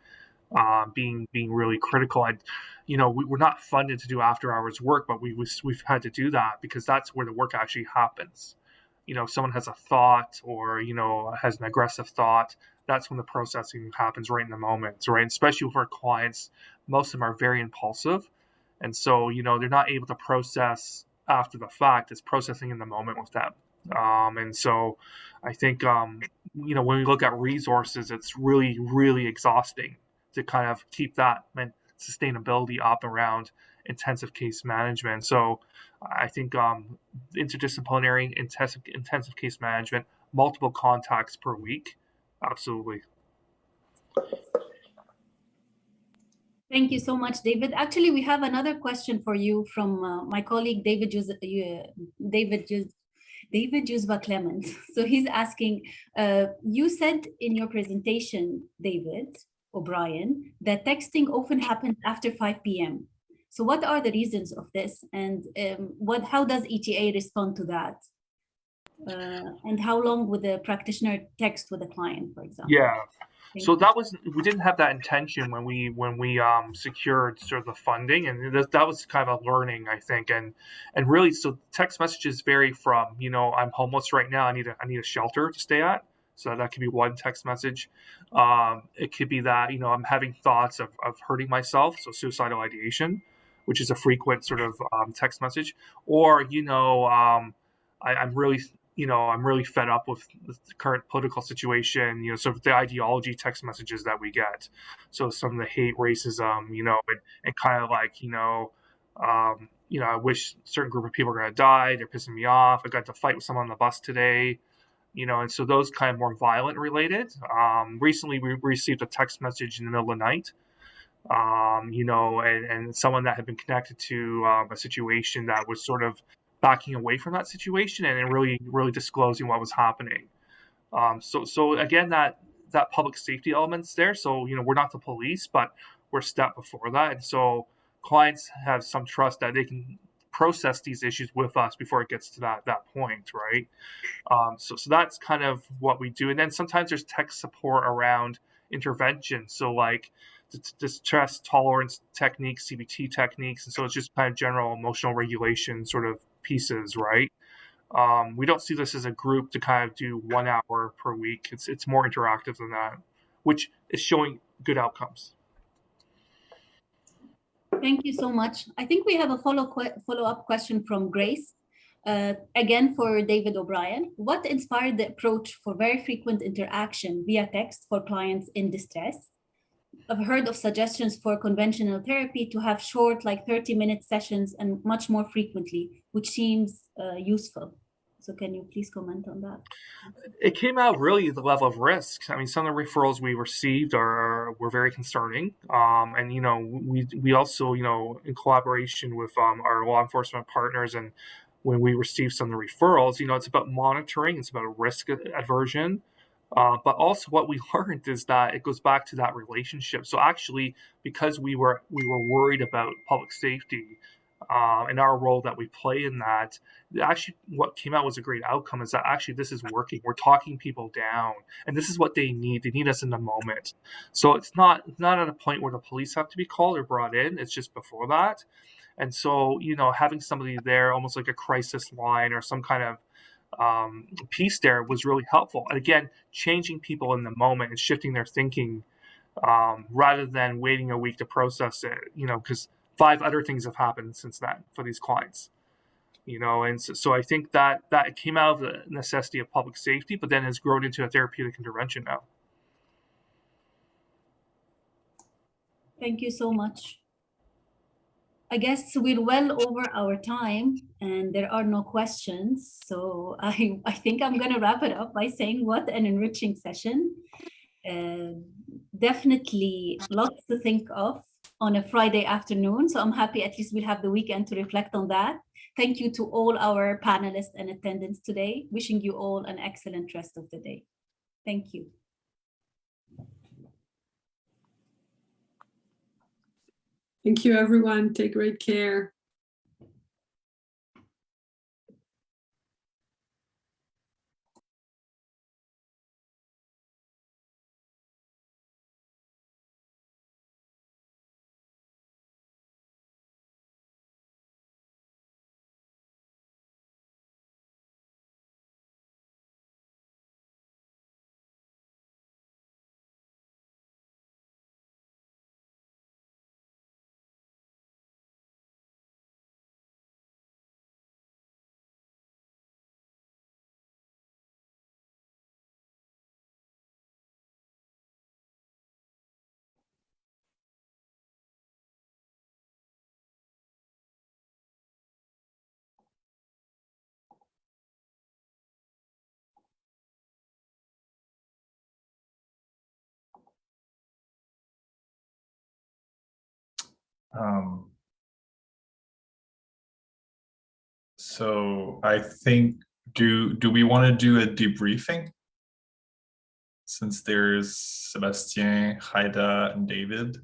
being really critical. And, we're not funded to do after hours work, but we've had to do that because that's where the work actually happens. If someone has a thought or, has an aggressive thought, that's when the processing happens right in the moment, right? Especially with our clients, most of them are very impulsive. And so, they're not able to process after the fact. It's processing in the moment with them. And so I think, when we look at resources, it's really, really exhausting to kind of keep that sustainability up around intensive case management. So I think interdisciplinary intensive case management, multiple contacts per week, absolutely. Thank you so much, David. Actually, we have another question for you from my colleague, David Juzva Clement. So he's asking, you said in your presentation, David O'Brien, that texting often happens after 5 p.m. So what are the reasons of this? And how does ETA respond to that? And how long would the practitioner text with a client, for example? Yeah. So we didn't have that intention when we secured sort of the funding, and that was kind of a learning, I think, and really, so text messages vary from, I'm homeless right now, I need a shelter to stay at, so that could be one text message. It could be that I'm having thoughts of hurting myself, so suicidal ideation, which is a frequent sort of text message, or I'm really fed up with the current political situation, sort of the ideology text messages that we get. So some of the hate, racism, and kind of like, I wish a certain group of people are going to die. They're pissing me off. I got to fight with someone on the bus today, and so those kind of more violent related. Recently we received a text message in the middle of the night, and someone that had been connected to a situation that was sort of backing away from that situation and really, really disclosing what was happening. So again, that public safety element's there. So, we're not the police, but we're a step before that. And so clients have some trust that they can process these issues with us before it gets to that point, right? So that's kind of what we do. And then sometimes there's tech support around intervention. So like distress tolerance techniques, CBT techniques. And so it's just kind of general emotional regulation sort of pieces, right? We don't see this as a group to kind of do 1 hour per week. It's more interactive than that, which is showing good outcomes. Thank you so much. I think we have a follow-up question from Grace. Again, for David O'Brien. What inspired the approach for very frequent interaction via text for clients in distress? I've heard of suggestions for conventional therapy to have short, like 30-minute sessions and much more frequently, which seems useful. So can you please comment on that? It came out really the level of risk. I mean, some of the referrals we received were very concerning. And, we also, in collaboration with our law enforcement partners, and when we receive some of the referrals, it's about monitoring, it's about risk aversion. But also what we learned is that it goes back to that relationship. So actually, because we were worried about public safety and our role that we play in that, actually what came out was a great outcome is that actually this is working. We're talking people down, and this is what they need. They need us in the moment. So it's not at a point where the police have to be called or brought in. It's just before that. And so, you know, having somebody there, almost like a crisis line or some kind of piece there, was really helpful. And again, changing people in the moment and shifting their thinking rather than waiting a week to process it, you know, because 5 other things have happened since then for these clients, you know. And so I think that came out of the necessity of public safety, but then has grown into a therapeutic intervention now. Thank you so much. I guess we're well over our time and there are no questions. So I think I'm going to wrap it up by saying what an enriching session. Definitely lots to think of on a Friday afternoon. So I'm happy at least we'll have the weekend to reflect on that. Thank you to all our panelists and attendants today. Wishing you all an excellent rest of the day. Thank you. Thank you, everyone. Take great care. So I think, do we want to do a debriefing? Since there's Sebastien, Haida, and David.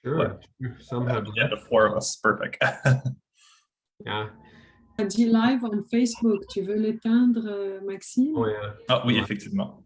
Sure. Somehow. Yeah, the 4 of us. Perfect. Yeah. Dit live on Facebook. Tu veux l'éteindre, Maxime? Oh, yeah. Ah oui, effectivement.